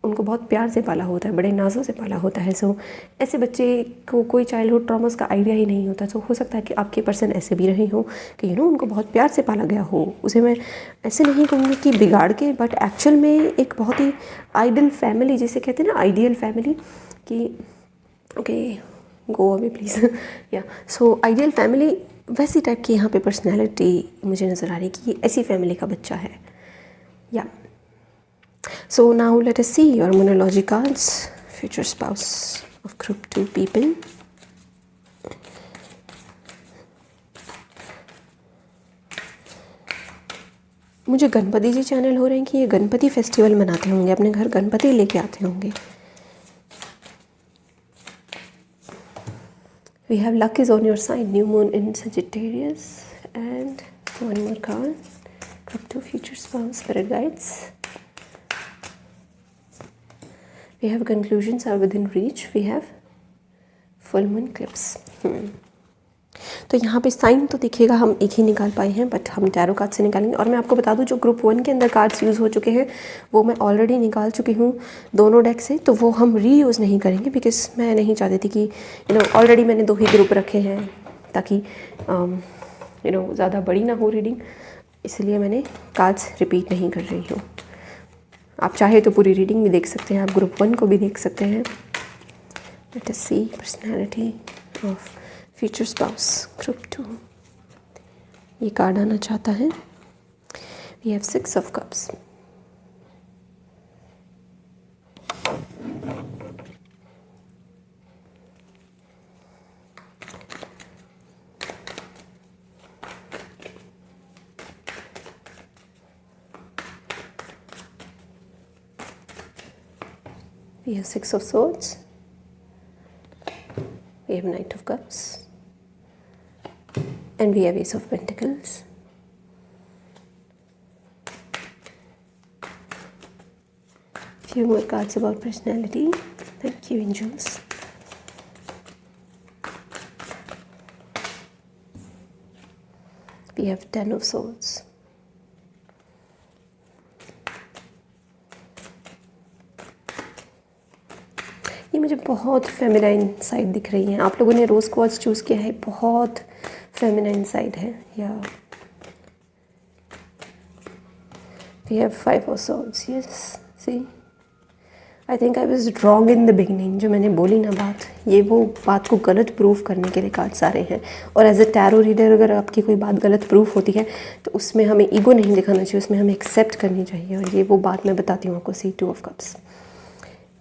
उनको बहुत प्यार से पाला होता है, बड़े नाज़ों से पाला होता है। सो ऐसे बच्चे को कोई चाइल्डहुड ट्रॉमास का आइडिया ही नहीं होता। सो हो सकता है कि आपके पर्सन ऐसे भी रहे हो कि यू नो उनको बहुत प्यार से पाला गया हो। उसे मैं ऐसे नहीं कहूँगी कि बिगाड़ के, बट एक्चुअल में एक बहुत ही आइडियल फैमिली, जिसे कहते हैं ना आइडियल फैमिली, कि ओके गो अवे प्लीज़ या सो आइडियल फैमिली, वैसी टाइप की यहाँ पे पर्सनैलिटी मुझे नज़र आ रही है कि ये ऐसी फैमिली का बच्चा है। Yeah so now let us see your monology cards, future spouse of group 2 people. मुझे गणपति जी चैनल हो रहे हैं कि ये गणपति फेस्टिवल मनाते होंगे, अपने घर गणपति लेके आते होंगे। We have luck is on your side, new moon in Sagittarius, and one more card, group 2 future spouse, spirit guides. We have conclusions are within reach, we have full moon eclipse. तो यहाँ पे sign तो दिखेगा, हम एक ही निकाल पाए हैं, बट हम टैरो कार्ड से निकालेंगे। और मैं आपको बता दूँ जो ग्रुप 1 के अंदर कार्ड्स यूज़ हो चुके हैं वो मैं ऑलरेडी निकाल चुकी हूँ दोनों डेक से, तो वो हम रीयूज़ नहीं करेंगे, बिकॉज मैं नहीं चाहती थी कि यू नो ऑलरेडी मैंने 2 ही ग्रुप रखे हैं ताकि यू नो ज़्यादा बड़ी ना हो रीडिंग, इसलिए मैंने कार्ड्स रिपीट नहीं कर रही हूँ। आप चाहे तो पूरी रीडिंग भी देख सकते हैं, आप ग्रुप 1 को भी देख सकते हैं। Let us see personality of future spouse group 2। ये कार्ड आना चाहता है। We have 6 of cups. We have 6 of swords. We have Knight of Cups. And we have Ace of Pentacles. Few more cards about personality. Thank you, angels. We have 10 of Swords. ये मुझे बहुत feminine side दिख रही है। आप लोगों ने रोज़ quartz choose किया है, बहुत फेमिनाइन साइड है। या we have 5 of swords. Yes, see I think I was wrong in the beginning. जो मैंने बोली ना बात, ये वो बात को गलत प्रूफ करने के लिए कार्ड्स आ रहे हैं। और एज अ टैरो रीडर अगर आपकी कोई बात गलत प्रूफ होती है तो उसमें हमें ईगो नहीं दिखाना चाहिए, उसमें हमें एक्सेप्ट करनी चाहिए। और ये वो बात मैं बताती हूँ आपको। सी 2 ऑफ कप्स,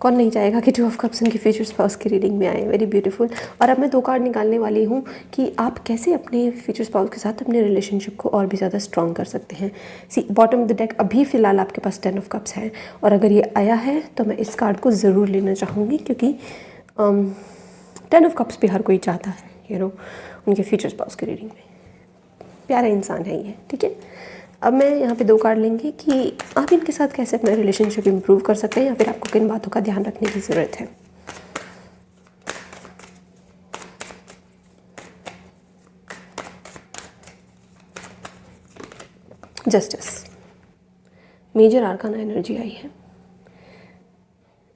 कौन नहीं चाहेगा कि 2 ऑफ कप्स उनकी फ्यूचर स्पाउस की रीडिंग में आए। Very beautiful. और अब मैं 2 कार्ड निकालने वाली हूँ कि आप कैसे अपने फ्यूचर स्पाउस के साथ अपने रिलेशनशिप को और भी ज़्यादा स्ट्रॉन्ग कर सकते हैं। सी बॉटम ऑफ द डेक अभी फ़िलहाल आपके पास 10 ऑफ कप्स है, और अगर ये आया है तो मैं इस कार्ड को ज़रूर लेना चाहूँगी, क्योंकि 10 ऑफ कप्स भी हर कोई चाहता है यू नो उनके फ्यूचर स्पाउस की रीडिंग में। प्यारा इंसान है ये, ठीक है। अब मैं यहाँ पे 2 कार्ड लेंगे कि आप इनके साथ कैसे अपना रिलेशनशिप इम्प्रूव कर सकते हैं, या फिर आपको किन बातों का ध्यान रखने की ज़रूरत है। जस्टिस, मेजर आर्काना एनर्जी आई है,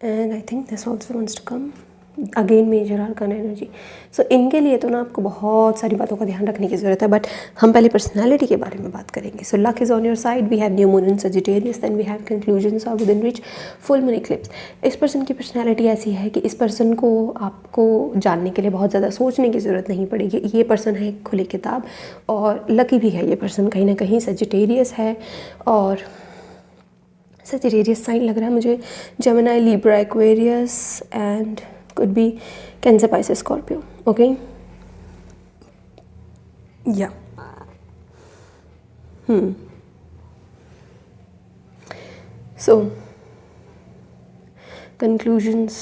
and I think this also wants to come again major arcana energy. So इनके लिए तो ना आपको बहुत सारी बातों का ध्यान रखने की ज़रूरत है, बट हम पहले पर्सनैलिटी के बारे में बात करेंगे। So luck is on your side, we have new moon in Sagittarius, then we have conclusions of within rich full moon eclipse. इस पर्सन की पर्सनैलिटी ऐसी है कि इस पर्सन को आपको जानने के लिए बहुत ज़्यादा सोचने की ज़रूरत नहीं पड़ेगी। ये पर्सन है खुली किताब, और लकी भी है ये पर्सन, कहीं ना कहीं सजिटेरियस है, और सजिटेरियस साइन लग रहा है मुझे, Gemini, Libra, Aquarius and could be Cancer, Pisces, Scorpio. Okay, yeah. So conclusions,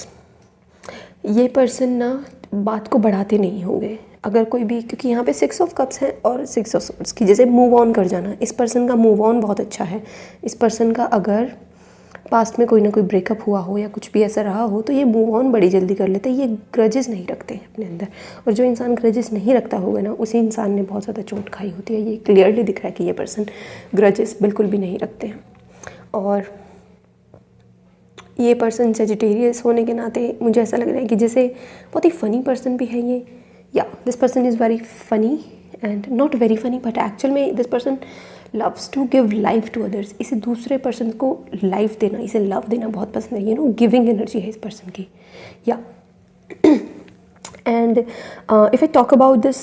ये पर्सन ना बात को बढ़ाते नहीं होंगे अगर कोई भी, क्योंकि यहाँ पे 6 ऑफ कप्स है और 6 ऑफ सोर्ड्स की, जैसे मूव ऑन कर जाना। इस पर्सन का मूव ऑन बहुत अच्छा है। इस पर्सन का अगर पास्ट में कोई ना कोई ब्रेकअप हुआ हो या कुछ भी ऐसा रहा हो तो ये मूव ऑन बड़ी जल्दी कर लेते हैं। ये ग्रजेस नहीं रखते अपने अंदर, और जो इंसान ग्रजेस नहीं रखता होगा ना, उसी इंसान ने बहुत ज़्यादा चोट खाई होती है। ये क्लियरली दिख रहा है कि ये पर्सन ग्रजेस बिल्कुल भी नहीं रखते हैं। और ये पर्सन सेजिटेरियस होने के नाते मुझे ऐसा लग रहा है कि जैसे बहुत ही फ़नी पर्सन भी है ये, yeah this person is very funny and not very funny, but actual में this person loves to give life to others. इसे दूसरे पर्सन को लाइफ देना, इसे लव देना बहुत पसंद है। गिविंग एनर्जी है इस पर्सन की, या and if I talk about this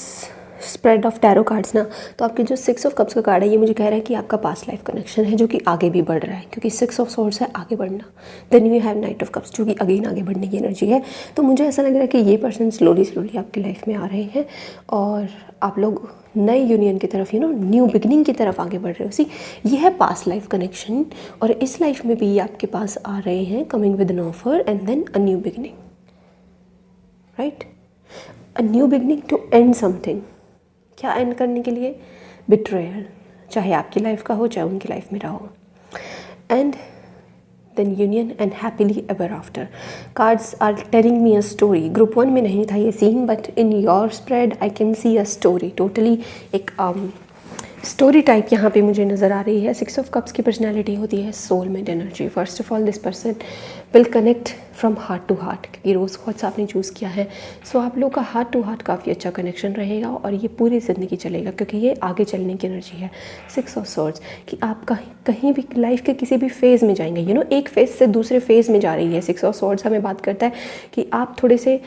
spread of tarot cards ना, तो आपके जो 6 ऑफ कप्स का कार्ड है, ये मुझे कह रहा है कि आपका पास्ट लाइफ कनेक्शन है जो कि आगे भी बढ़ रहा है, क्योंकि 6 ऑफ सोर्ड्स है आगे बढ़ना। Then you have knight of cups जो कि अगेन आगे बढ़ने की एनर्जी है। तो मुझे ऐसा लग रहा है कि ये पर्सन स्लोली आपकी लाइफ में आ रहे हैं, और आप लोग नए यूनियन की तरफ, न्यू बिगनिंग की तरफ आगे बढ़ रहे हो। सी, ये है पास्ट लाइफ कनेक्शन, और इस लाइफ में भी ये आपके पास आ रहे हैं, coming with an offer and then a new beginning, right? A new beginning to end something. क्या एंड करने के लिए? बिट्रेयल, चाहे आपकी लाइफ का हो चाहे उनकी लाइफ में रहा हो, and then union and happily ever after. Cards are telling me a story. Group 1 में नहीं था ये scene, but in your spread I can see a story. Totally एक स्टोरी टाइप यहाँ पे मुझे नज़र आ रही है। 6 ऑफ कप्स की पर्सनैलिटी होती है soulmate energy. First of all this person will connect from heart to heart, क्योंकि रोज़ क्वार्ट्स आपने चूज़ किया है। सो आप लोग का हार्ट टू हार्ट काफ़ी अच्छा कनेक्शन रहेगा, और ये पूरी ज़िंदगी चलेगा, क्योंकि ये आगे चलने की एनर्जी है। 6 ऑफ सॉर्ड्स कि आप कहीं भी लाइफ के किसी भी फेज़ में जाएंगे, एक फेज़ से दूसरे फेज़ में जा रही है। 6 ऑफ सॉर्ड्स हमें बात करता है कि आप थोड़े से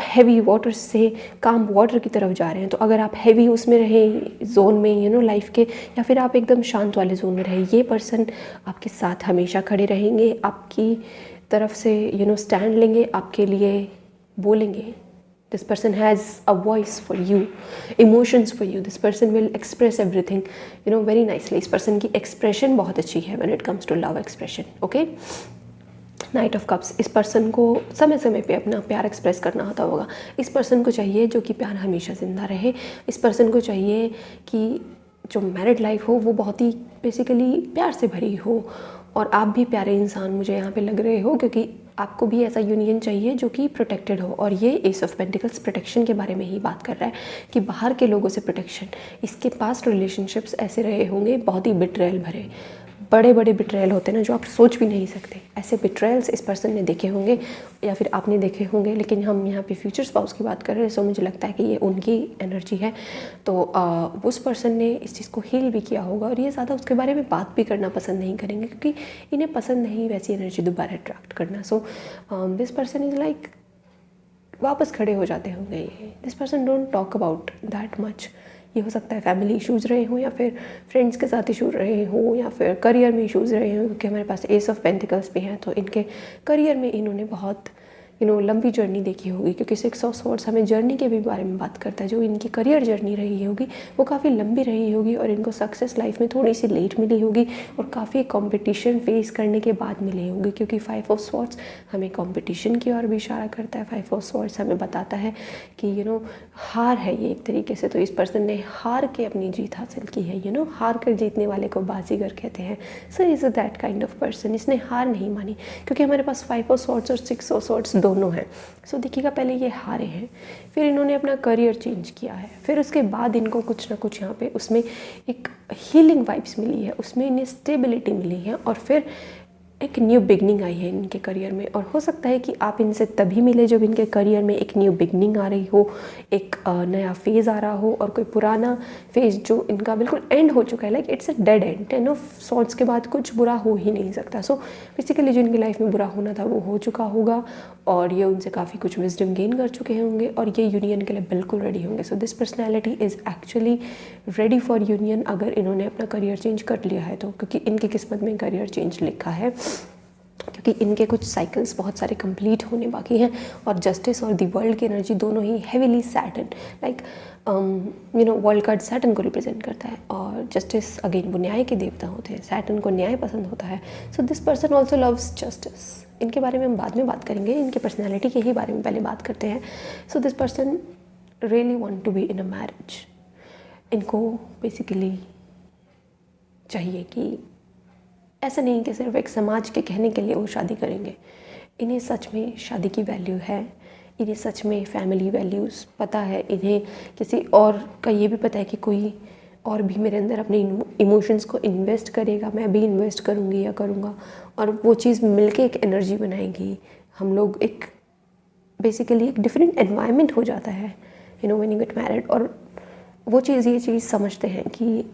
हैवी वाटर से काम वाटर की तरफ जा रहे हैं। तो अगर आप हैवी उसमें रहे जोन में, लाइफ के, या फिर आप एकदम शांत वाले जोन में रहे, ये पर्सन आपके साथ हमेशा खड़े रहेंगे, आपकी तरफ से स्टैंड लेंगे, आपके लिए बोलेंगे। This person has a voice for you, emotions for you. This person will express everything very nicely. इस पर्सन की एक्सप्रेशन बहुत अच्छी है when it comes to love expression. Okay, knight of cups, इस पर्सन को समय समय पे अपना प्यार एक्सप्रेस करना आता होगा। इस पर्सन को चाहिए जो कि प्यार हमेशा ज़िंदा रहे। इस पर्सन को चाहिए कि जो मैरिड लाइफ हो वो बहुत ही बेसिकली प्यार से भरी हो, और आप भी प्यारे इंसान मुझे यहाँ पे लग रहे हो, क्योंकि आपको भी ऐसा यूनियन चाहिए जो कि प्रोटेक्टेड हो। और ये एस ऑफ पेंटिकल्स प्रोटेक्शन के बारे में ही बात कर रहा है कि बाहर के लोगों से प्रोटेक्शन। इसके पास्ट रिलेशनशिप्स ऐसे रहे होंगे बहुत ही बिट्रेयल भरे, बड़े बड़े बिट्रेयल होते हैं ना, जो आप सोच भी नहीं सकते। ऐसे बिट्रेयल्स इस पर्सन ने देखे होंगे या फिर आपने देखे होंगे, लेकिन हम यहाँ पे फ्यूचर स्पाउस की बात कर रहे हैं, सो मुझे लगता है कि ये उनकी एनर्जी है। तो उस पर्सन ने इस चीज़ को हील भी किया होगा, और ये ज़्यादा उसके बारे में बात भी करना पसंद नहीं करेंगे, क्योंकि इन्हें पसंद नहीं वैसी एनर्जी दोबारा अट्रैक्ट करना। सो दिस पर्सन इज़ लाइक वापस खड़े हो जाते होंगे ये। This person don't talk about that much. ये हो सकता है फैमिली इश्यूज़ रहे हों, या फिर फ्रेंड्स के साथ इशूज़ रहे हों, या फिर करियर में इश्यूज़ रहे हों, क्योंकि हमारे पास एस ऑफ पेंटिकल्स भी हैं। तो इनके करियर में इन्होंने बहुत लंबी जर्नी देखी होगी, क्योंकि 6 ऑफ सॉर्ड्स हमें जर्नी के भी बारे में बात करता है। जो इनकी करियर जर्नी रही होगी वो काफ़ी लंबी रही होगी, और इनको सक्सेस लाइफ में थोड़ी सी लेट मिली होगी, और काफ़ी कंपटीशन फेस करने के बाद मिली होगी, क्योंकि 5 ऑफ सॉर्ड्स हमें कंपटीशन की ओर भी इशारा करता है। 5 ऑफ सॉर्ड्स हमें बताता है कि हार है ये एक तरीके से। तो इस पर्सन ने हार के अपनी जीत हासिल की है। हार कर जीतने वाले को बाजीगर कहते हैं। So is that kind of person. इसने हार नहीं मानी, क्योंकि हमारे पास 5 ऑफ सॉर्ड्स और 6 ऑफ सॉर्ड्स दोनों हैं। सो देखिएगा, पहले ये हारे हैं, फिर इन्होंने अपना करियर चेंज किया है, फिर उसके बाद इनको कुछ ना कुछ यहाँ पे उसमें एक हीलिंग वाइब्स मिली है, उसमें इन्हें स्टेबिलिटी मिली है, और फिर एक न्यू बिगनिंग आई है इनके करियर में। और हो सकता है कि आप इनसे तभी मिले जब इनके करियर में एक न्यू बिगनिंग आ रही हो, एक नया फेज़ आ रहा हो, और कोई पुराना फेज़ जो इनका बिल्कुल एंड हो चुका है, like it's a dead end, 10 of swords के बाद कुछ बुरा हो ही नहीं सकता। सो बेसिकली जो इनकी लाइफ में बुरा होना था वो हो चुका होगा, और ये उनसे काफ़ी कुछ विजडम गेन कर चुके होंगे, और ये यूनियन के लिए बिल्कुल रेडी होंगे। So this personality is actually ready for union, अगर इन्होंने अपना करियर चेंज कर लिया है तो, क्योंकि इनकी किस्मत में करियर चेंज लिखा है, क्योंकि इनके कुछ साइकिल्स बहुत सारे कंप्लीट होने बाकी हैं, और जस्टिस और दी वर्ल्ड की एनर्जी दोनों ही heavily Saturn, like world card Saturn को रिप्रेजेंट करता है, और जस्टिस अगेन वो न्याय के देवता होते हैं, सैटर्न को न्याय पसंद होता है। सो this person also loves justice. इनके बारे में हम बाद में बात करेंगे, इनके पर्सनैलिटी के ही बारे में पहले बात करते हैं। So this person really want to be in a marriage. इनको बेसिकली चाहिए कि ऐसा नहीं कि सिर्फ एक समाज के कहने के लिए वो शादी करेंगे, इन्हें सच में शादी की वैल्यू है, इन्हें सच में फैमिली वैल्यूज़ पता है, इन्हें किसी और का ये भी पता है कि कोई और भी मेरे अंदर अपने इमोशंस को इन्वेस्ट करेगा, मैं भी इन्वेस्ट करूँगी या करूँगा, और वो चीज़ मिलके एक एनर्जी बनाएगी। हम लोग एक बेसिकली एक डिफरेंट एनवायरनमेंट हो जाता है व्हेन यू गेट मैरिड, और वो चीज़ ये चीज़ समझते हैं कि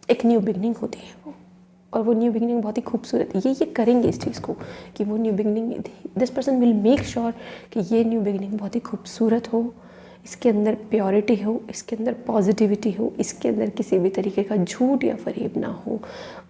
एक न्यू बिगनिंग होती है वो, और वो न्यू बिगनिंग बहुत ही खूबसूरत है। ये करेंगे इस चीज़ को कि वो new beginning, this person will make sure कि ये न्यू बिगनिंग बहुत ही खूबसूरत हो, इसके अंदर प्योरिटी हो, इसके अंदर पॉजिटिविटी हो, इसके अंदर किसी भी तरीके का झूठ या फरेब ना हो।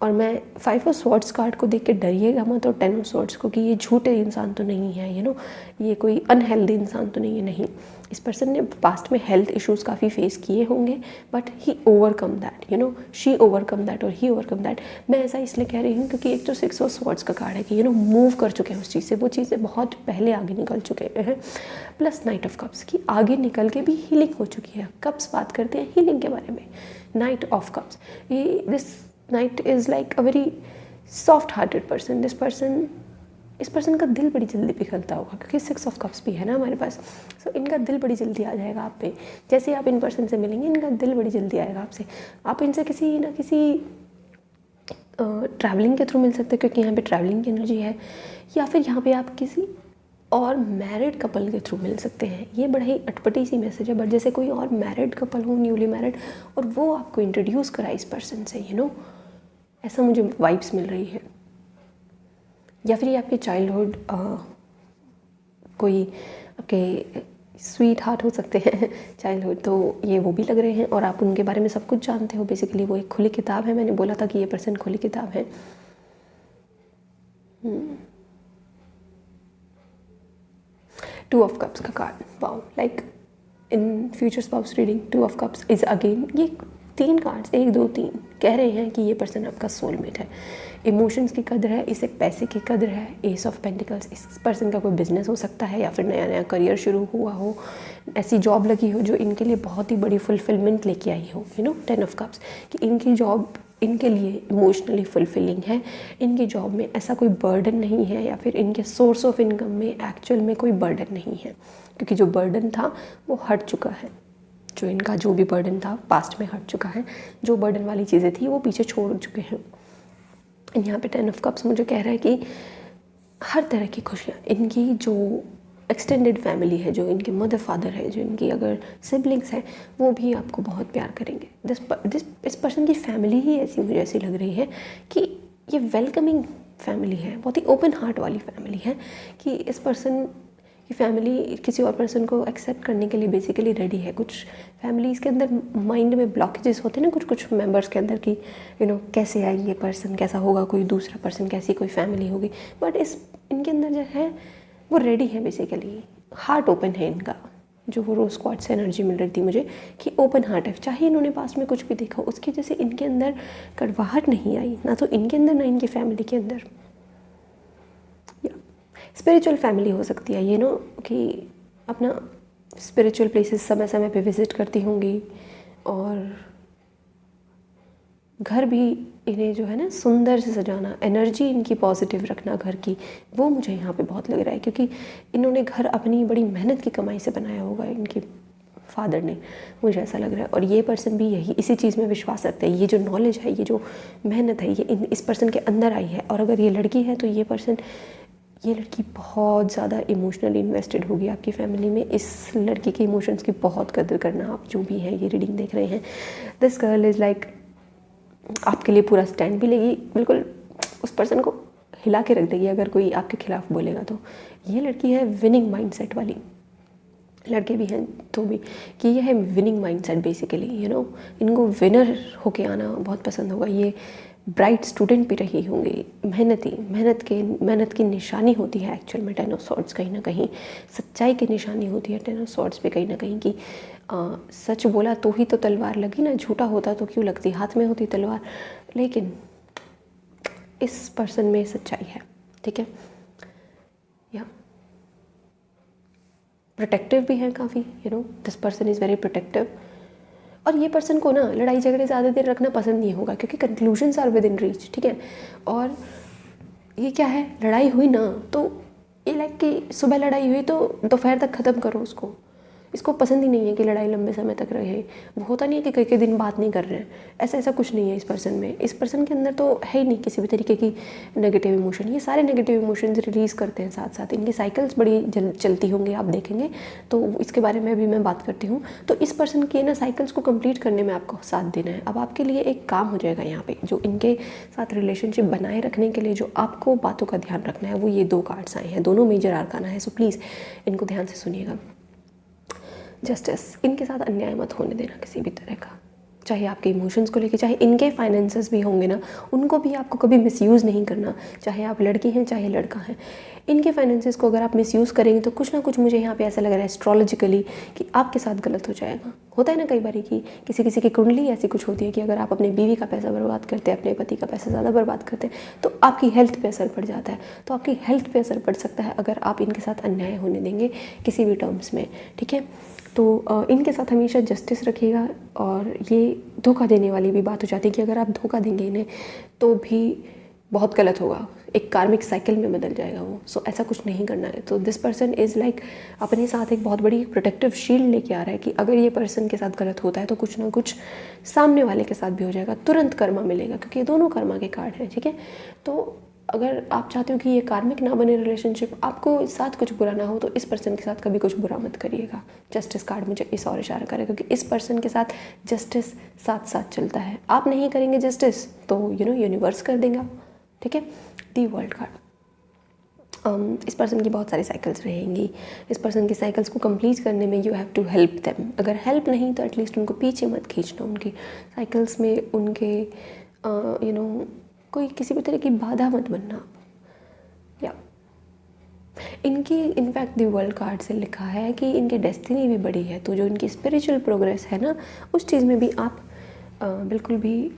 और मैं 5 ऑफ स्वॉर्ड्स कार्ड को देख के डरिएगा मत, और 10 ऑफ स्वॉर्ड्स को, कि ये झूठे इंसान तो नहीं है, ये कोई अनहेल्दी इंसान तो नहीं है, नहीं। इस पर्सन ने पास्ट में हेल्थ इश्यूज़ काफ़ी फेस किए होंगे, but he overcome that, she overcome that और ही ओवरकम दैट। मैं ऐसा इसलिए कह रही हूँ क्योंकि एक तो 6 ऑफ स्वॉर्ड्स का कार्ड है कि मूव कर चुके हैं उस चीज़ से, वो चीज़ें बहुत पहले आगे निकल चुके हैं। प्लस नाइट ऑफ कप्स की आगे निकल के भी हीलिंग हो चुकी है। कप्स बात करते हैं हीलिंग के बारे में। नाइट ऑफ कप्स, ये this night is like a very soft hearted person. इस पर्सन का दिल बड़ी जल्दी पिघलता होगा, क्योंकि 6 ऑफ कप्स भी है ना हमारे पास। सो इनका दिल बड़ी जल्दी आ जाएगा आप पे। जैसे ही आप इन पर्सन से मिलेंगे, इनका दिल बड़ी जल्दी आएगा आपसे। आप इनसे किसी ना किसी ट्रैवलिंग के थ्रू मिल सकते हैं, क्योंकि यहाँ पे ट्रैवलिंग की एनर्जी है, या फिर यहाँ पे आप किसी और मैरिड कपल के थ्रू मिल सकते हैं। ये बड़ा ही अटपटी सी मैसेज है, बट जैसे कोई और मैरिड कपल हो, न्यूली मैरिड, और वो आपको इंट्रोड्यूस कराए इस पर्सन से, ऐसा मुझे वाइब्स मिल रही है। या फिर ये आपके चाइल्डहुड कोई आपके स्वीट हार्ट हो सकते हैं चाइल्डहुड, तो ये वो भी लग रहे हैं, और आप उनके बारे में सब कुछ जानते हो। बेसिकली वो एक खुली किताब है। मैंने बोला था कि ये पर्सन खुली किताब है। 2 ऑफ कप्स का card, wow, like in future spouse reading 2 of cups is again, ये 3 कार्ड्स 1 2 3 कह रहे हैं कि ये पर्सन आपका सोलमेट है। इमोशंस की कदर है, इसे पैसे की कदर है। एस ऑफ पेंटिकल्स, इस पर्सन का कोई बिजनेस हो सकता है, या फिर नया नया करियर शुरू हुआ हो, ऐसी जॉब लगी हो जो इनके लिए बहुत ही बड़ी फुलफिलमेंट लेके आई हो। 10 ऑफ कप्स, कि इनकी जॉब इनके लिए इमोशनली फुलफिलिंग है, इनकी जॉब में ऐसा कोई बर्डन नहीं है, या फिर इनके सोर्स ऑफ इनकम में एक्चुअल में कोई बर्डन नहीं है, क्योंकि जो बर्डन था वो हट चुका है। जो भी बर्डन था पास्ट में हट चुका है। जो बर्डन वाली चीज़ें थी वो पीछे छोड़ चुके हैं। यहाँ पे 10 ऑफ कप्स मुझे कह रहा है कि हर तरह की खुशियाँ, इनकी जो एक्सटेंडेड फैमिली है, जो इनके मदर फादर है, जो इनकी अगर सिबलिंग्स हैं, वो भी आपको बहुत प्यार करेंगे। इस पर्सन की फैमिली ही मुझे ऐसी लग रही है कि ये वेलकमिंग फैमिली है, बहुत ही ओपन हार्ट वाली फैमिली है, कि इस पर्सन की फैमिली किसी और पर्सन को एक्सेप्ट करने के लिए बेसिकली रेडी है। कुछ फैमिलीज़ के अंदर माइंड में ब्लॉकेजेस होते हैं ना, कुछ मेंबर्स के अंदर कि कैसे आएंगे पर्सन, कैसा होगा कोई दूसरा पर्सन, कैसी कोई फैमिली होगी, बट इनके अंदर जो है वो रेडी है। बेसिकली हार्ट ओपन है इनका, जो वो रोज़ क्वार्ट्स से एनर्जी मिल रही थी मुझे कि ओपन हार्ट है। चाहे इन्होंने पास में कुछ भी देखा, उसकी वजह से इनके अंदर कड़वाहट नहीं आई, ना तो इनके अंदर ना इनकी फैमिली के अंदर। स्पिरिचुअल फैमिली हो सकती है कि अपना स्पिरिचुअल प्लेसेस समय समय पे विज़िट करती होंगी, और घर भी इन्हें जो है ना सुंदर से सजाना, एनर्जी इनकी पॉजिटिव रखना घर की, वो मुझे यहाँ पे बहुत लग रहा है, क्योंकि इन्होंने घर अपनी बड़ी मेहनत की कमाई से बनाया होगा इनके फादर ने, मुझे ऐसा लग रहा है। और ये पर्सन भी यही इसी चीज़ में विश्वास रखते हैं। ये जो नॉलेज है, ये जो मेहनत है, ये इस पर्सन के अंदर आई है। और अगर ये लड़की है तो ये लड़की बहुत ज़्यादा इमोशनली इन्वेस्टेड होगी आपकी फैमिली में। इस लड़की के इमोशंस की बहुत कदर करना, आप जो भी हैं ये रीडिंग देख रहे हैं। दिस गर्ल इज़ लाइक आपके लिए पूरा स्टैंड भी लेगी, बिल्कुल उस पर्सन को हिला के रख देगी अगर कोई आपके खिलाफ बोलेगा तो। ये लड़की है विनिंग माइंडसेट वाली, लड़के भी हैं तो भी, कि ये है विनिंग माइंडसेट बेसिकली, इनको विनर होके आना बहुत पसंद होगा। ये ब्राइट स्टूडेंट भी रही होंगी, मेहनत की निशानी होती है एक्चुअल में टेन ऑफ सॉर्ड्स, कहीं ना कहीं सच्चाई की निशानी होती है टेन ऑफ सॉर्ड्स पे कहीं ना कहीं, कि सच बोला तो ही तो तलवार लगी ना, झूठा होता तो क्यों लगती, हाथ में होती तलवार। लेकिन इस पर्सन में सच्चाई है, ठीक है, या प्रोटेक्टिव भी है काफ़ी, this person is very protective. और ये पर्सन को ना लड़ाई झगड़े ज़्यादा देर रखना पसंद नहीं होगा, क्योंकि conclusions are within reach, ठीक है। और ये क्या है, लड़ाई हुई ना तो ये लाइक कि सुबह लड़ाई हुई तो दोपहर तक ख़त्म करो उसको। इसको पसंद ही नहीं है कि लड़ाई लंबे समय तक रहे। वो होता नहीं है कि कई दिन बात नहीं कर रहे हैं, ऐसा कुछ नहीं है इस पर्सन में। इस पर्सन के अंदर तो है ही नहीं किसी भी तरीके की नेगेटिव इमोशन। ये सारे नेगेटिव इमोशंस रिलीज़ करते हैं साथ साथ। इनकी साइकिल्स बड़ी चलती होंगी, आप देखेंगे तो इसके बारे में भी मैं बात करती हूँ। तो इस पर्सन की ना साइकिल्स को कंप्लीट करने में आपको साथ देना है। अब आपके लिए एक काम हो जाएगा यहाँ पे, जो इनके साथ रिलेशनशिप बनाए रखने के लिए जो आपको बातों का ध्यान रखना है, वो ये 2 कार्ड्स आए हैं, दोनों मेजर आर्काना है। सो प्लीज़ इनको ध्यान से सुनिएगा। जस्टिस, इनके साथ अन्याय मत होने देना किसी भी तरह का, चाहे आपके इमोशंस को लेके, चाहे इनके फाइनेंसेस भी होंगे ना, उनको भी आपको कभी मिसयूज़ नहीं करना, चाहे आप लड़की हैं चाहे लड़का है। इनके फाइनेंसेस को अगर आप मिसयूज़ करेंगे तो कुछ ना कुछ मुझे यहाँ पे ऐसा लग रहा है एस्ट्रोलॉजिकली कि आपके साथ गलत हो जाएगा। होता है ना कई बार कि किसी की कुंडली ऐसी कुछ होती है कि अगर आप अपने बीवी का पैसा बर्बाद करते हैं, अपने पति का पैसा ज़्यादा बर्बाद करते हैं, तो आपकी हेल्थ पे असर पड़ जाता है। तो आपकी हेल्थ पे असर पड़ सकता है अगर आप इनके साथ अन्याय होने देंगे किसी भी टर्म्स में, ठीक है। तो इनके साथ हमेशा जस्टिस रखिएगा। और ये धोखा देने वाली भी बात हो जाती है कि अगर आप धोखा देंगे इन्हें तो भी बहुत गलत होगा, एक कार्मिक साइकिल में बदल जाएगा वो। सो ऐसा कुछ नहीं करना है। तो दिस पर्सन इज़ लाइक अपने साथ एक बहुत बड़ी प्रोटेक्टिव शील्ड लेके आ रहा है कि अगर ये पर्सन के साथ गलत होता है तो कुछ ना कुछ सामने वाले के साथ भी हो जाएगा, तुरंत कर्मा मिलेगा, क्योंकि ये दोनों कर्मा के कार्ड हैं, ठीक है। तो अगर आप चाहते हो कि ये कार्मिक ना बने रिलेशनशिप, आपको इस साथ कुछ बुरा ना हो, तो इस पर्सन के साथ कभी कुछ बुरा मत करिएगा। जस्टिस कार्ड मुझे इस और इशारा करेगा, क्योंकि इस पर्सन के साथ जस्टिस साथ साथ चलता है। आप नहीं करेंगे जस्टिस तो यूनिवर्स कर देगा, ठीक है। दी वर्ल्ड कार्ड, इस पर्सन की बहुत सारी साइकिल्स रहेंगी। इस पर्सन की साइकिल्स को कंप्लीट करने में you have to help them. अगर हेल्प नहीं तो एटलीस्ट उनको पीछे मत खींचना, उनकी साइकिल्स में उनके कोई किसी भी तरह की बाधा मत बनना। या इनकी इनफैक्ट दी वर्ल्ड कार्ड से लिखा है कि इनकी डेस्टिनी भी बड़ी है, तो जो इनकी स्पिरिचुअल प्रोग्रेस है ना, उस चीज़ में भी आप बिल्कुल भी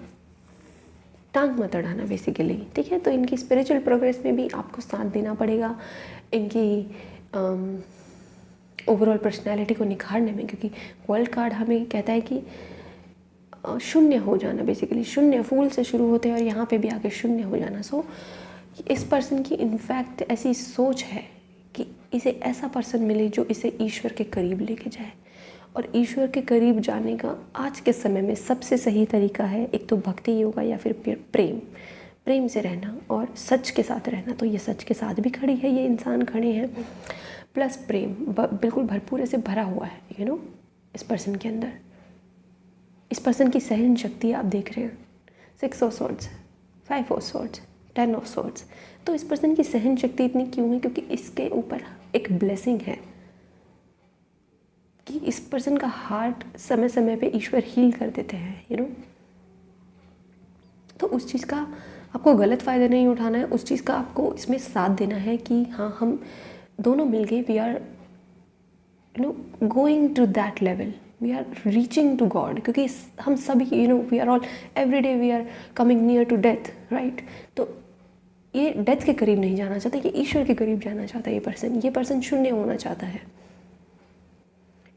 टांग मत अड़ाना बेसिकली, ठीक है। तो इनकी स्पिरिचुअल प्रोग्रेस में भी आपको साथ देना पड़ेगा, इनकी ओवरऑल पर्सनैलिटी को निखारने में, क्योंकि वर्ल्ड कार्ड हमें कहता है कि शून्य हो जाना, बेसिकली शून्य, फूल से शुरू होते हैं और यहाँ पे भी आके शून्य हो जाना। सो इस पर्सन की इनफैक्ट ऐसी सोच है कि इसे ऐसा पर्सन मिले जो इसे ईश्वर के करीब लेके जाए। और ईश्वर के करीब जाने का आज के समय में सबसे सही तरीका है, एक तो भक्ति योगा या फिर प्रेम से रहना और सच के साथ रहना। तो ये सच के साथ भी खड़ी है, ये इंसान खड़े हैं, प्लस प्रेम बिल्कुल भरपूर से भरा हुआ है इस पर्सन के अंदर। इस पर्सन की सहन शक्ति आप देख रहे हैं, 6 of swords, 5 of swords, 10 of swords. तो इस पर्सन की सहन शक्ति इतनी क्यों है? क्योंकि इसके ऊपर एक ब्लेसिंग है कि इस पर्सन का हार्ट समय समय पे ईश्वर हील कर देते हैं तो उस चीज़ का आपको गलत फ़ायदा नहीं उठाना है, उस चीज़ का आपको इसमें साथ देना है कि हाँ, हम दोनों मिलके we are going to that level, we are reaching to God. क्योंकि हम सभी we are all every day we are coming near to death, right. तो ये डेथ के करीब नहीं जाना चाहता, ये ईश्वर के करीब जाना चाहता है। ये पर्सन शून्य होना चाहता है।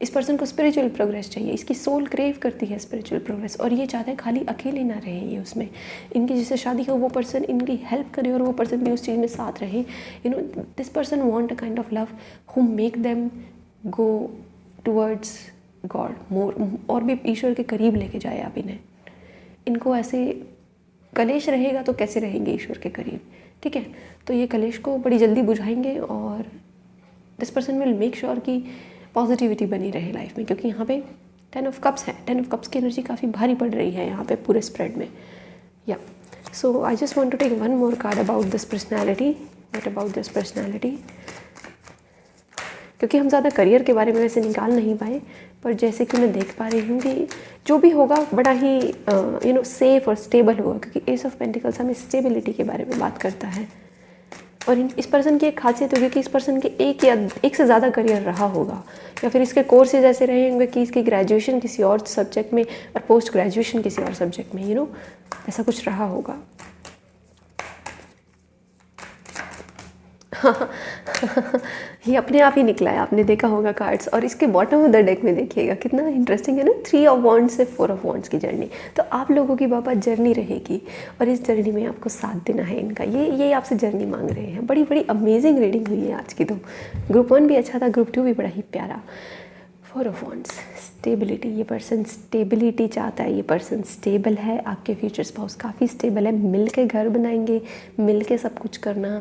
इस पर्सन को स्पिरिचुअल प्रोग्रेस चाहिए, इसकी सोल क्रेव करती है स्पिरिचुअल प्रोग्रेस, और ये चाहता है खाली अकेले ना रहे ये उसमें, इनकी जिससे शादी हो वो पर्सन इनकी हेल्प करे और वो पर्सन भी उस चीज़ में साथ रहे। This person want a kind of love who make them go towards God more, और भी ईश्वर के करीब लेके जाए आप इन्हें। इनको ऐसे कलेश रहेगा तो कैसे रहेंगे ईश्वर के करीब, ठीक है। तो ये कलेश को बड़ी जल्दी बुझाएंगे और this person will make sure कि पॉजिटिविटी बनी रहे लाइफ में, क्योंकि यहाँ पे 10 ऑफ कप्स है। 10 ऑफ कप्स की एनर्जी काफ़ी भारी पड़ रही है यहाँ पे पूरे स्प्रेड में। Yeah so I just want to take one more card about this personality. What about this personality, क्योंकि हम ज़्यादा करियर के बारे में वैसे निकाल नहीं पाए, पर जैसे कि मैं देख पा रही हूँ कि जो भी होगा बड़ा ही सेफ और स्टेबल होगा, क्योंकि एस ऑफ पेंटिकल्स हमें स्टेबिलिटी के बारे में बात करता है। और इस पर्सन की एक खासियत होगी कि इस पर्सन के एक से ज़्यादा करियर रहा होगा, या फिर इसके कोर्सेज ऐसे रहे होंगे कि इसकी ग्रेजुएशन किसी और सब्जेक्ट में और पोस्ट ग्रेजुएशन किसी और सब्जेक्ट में, ऐसा कुछ रहा होगा। ये अपने आप ही निकला है, आपने देखा होगा कार्ड्स। और इसके बॉटम ऑफ द डेक में देखिएगा कितना इंटरेस्टिंग है ना, 3 ऑफ वॉन्ड्स से 4 ऑफ वॉन्ड्स की जर्नी। तो आप लोगों की बाबा जर्नी रहेगी और इस जर्नी में आपको साथ देना है इनका। ये आपसे जर्नी मांग रहे हैं। बड़ी बड़ी अमेजिंग रीडिंग हुई है आज की। तो ग्रुप 1 भी अच्छा था, ग्रुप 2 भी बड़ा ही प्यारा। 4 ऑफ वॉन्ड्स, स्टेबिलिटी। ये पर्सन स्टेबिलिटी चाहता है, ये पर्सन स्टेबल है। आपके फ्यूचर स्पाउस काफ़ी स्टेबल है, मिल के घर बनाएंगे, मिल के सब कुछ करना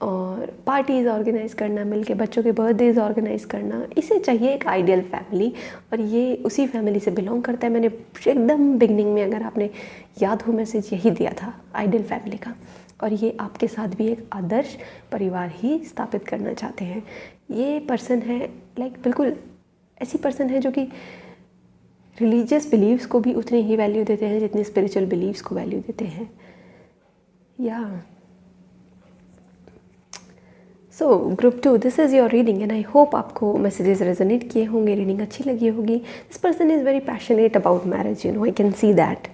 और पार्टीज़ ऑर्गेनाइज़ करना, मिलके बच्चों के बर्थडेज़ ऑर्गेनाइज़ करना। इसे चाहिए एक आइडियल फैमिली, और ये उसी फैमिली से बिलोंग करता है। मैंने एकदम बिगनिंग में, अगर आपने याद हो, मैसेज यही दिया था आइडियल फैमिली का। और ये आपके साथ भी एक आदर्श परिवार ही स्थापित करना चाहते हैं। ये पर्सन है बिल्कुल ऐसी पर्सन है जो कि रिलीजियस बिलीव्स को भी उतनी ही वैल्यू देते हैं जितनी स्पिरिचुअल बिलीव्स को वैल्यू देते हैं। So group 2, this is your reading and I hope आपको मैसेजेस रेजोनेट किए होंगे, रीडिंग अच्छी लगी होगी। This person is very passionate about marriage, I can see that.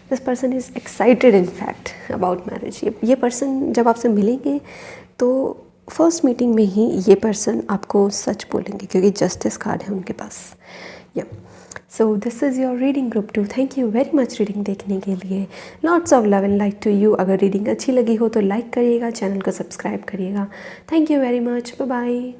This person is excited in fact about marriage. ये person जब आपसे मिलेंगे तो फर्स्ट मीटिंग में ही ये पर्सन आपको सच बोलेंगे, क्योंकि जस्टिस कार्ड है उनके पास। So this is your reading group 2। Thank you very much reading देखने के लिए। Lots of love and like to you. अगर रीडिंग अच्छी लगी हो तो लाइक करिएगा, चैनल को सब्सक्राइब करिएगा। Thank you very much, bye bye.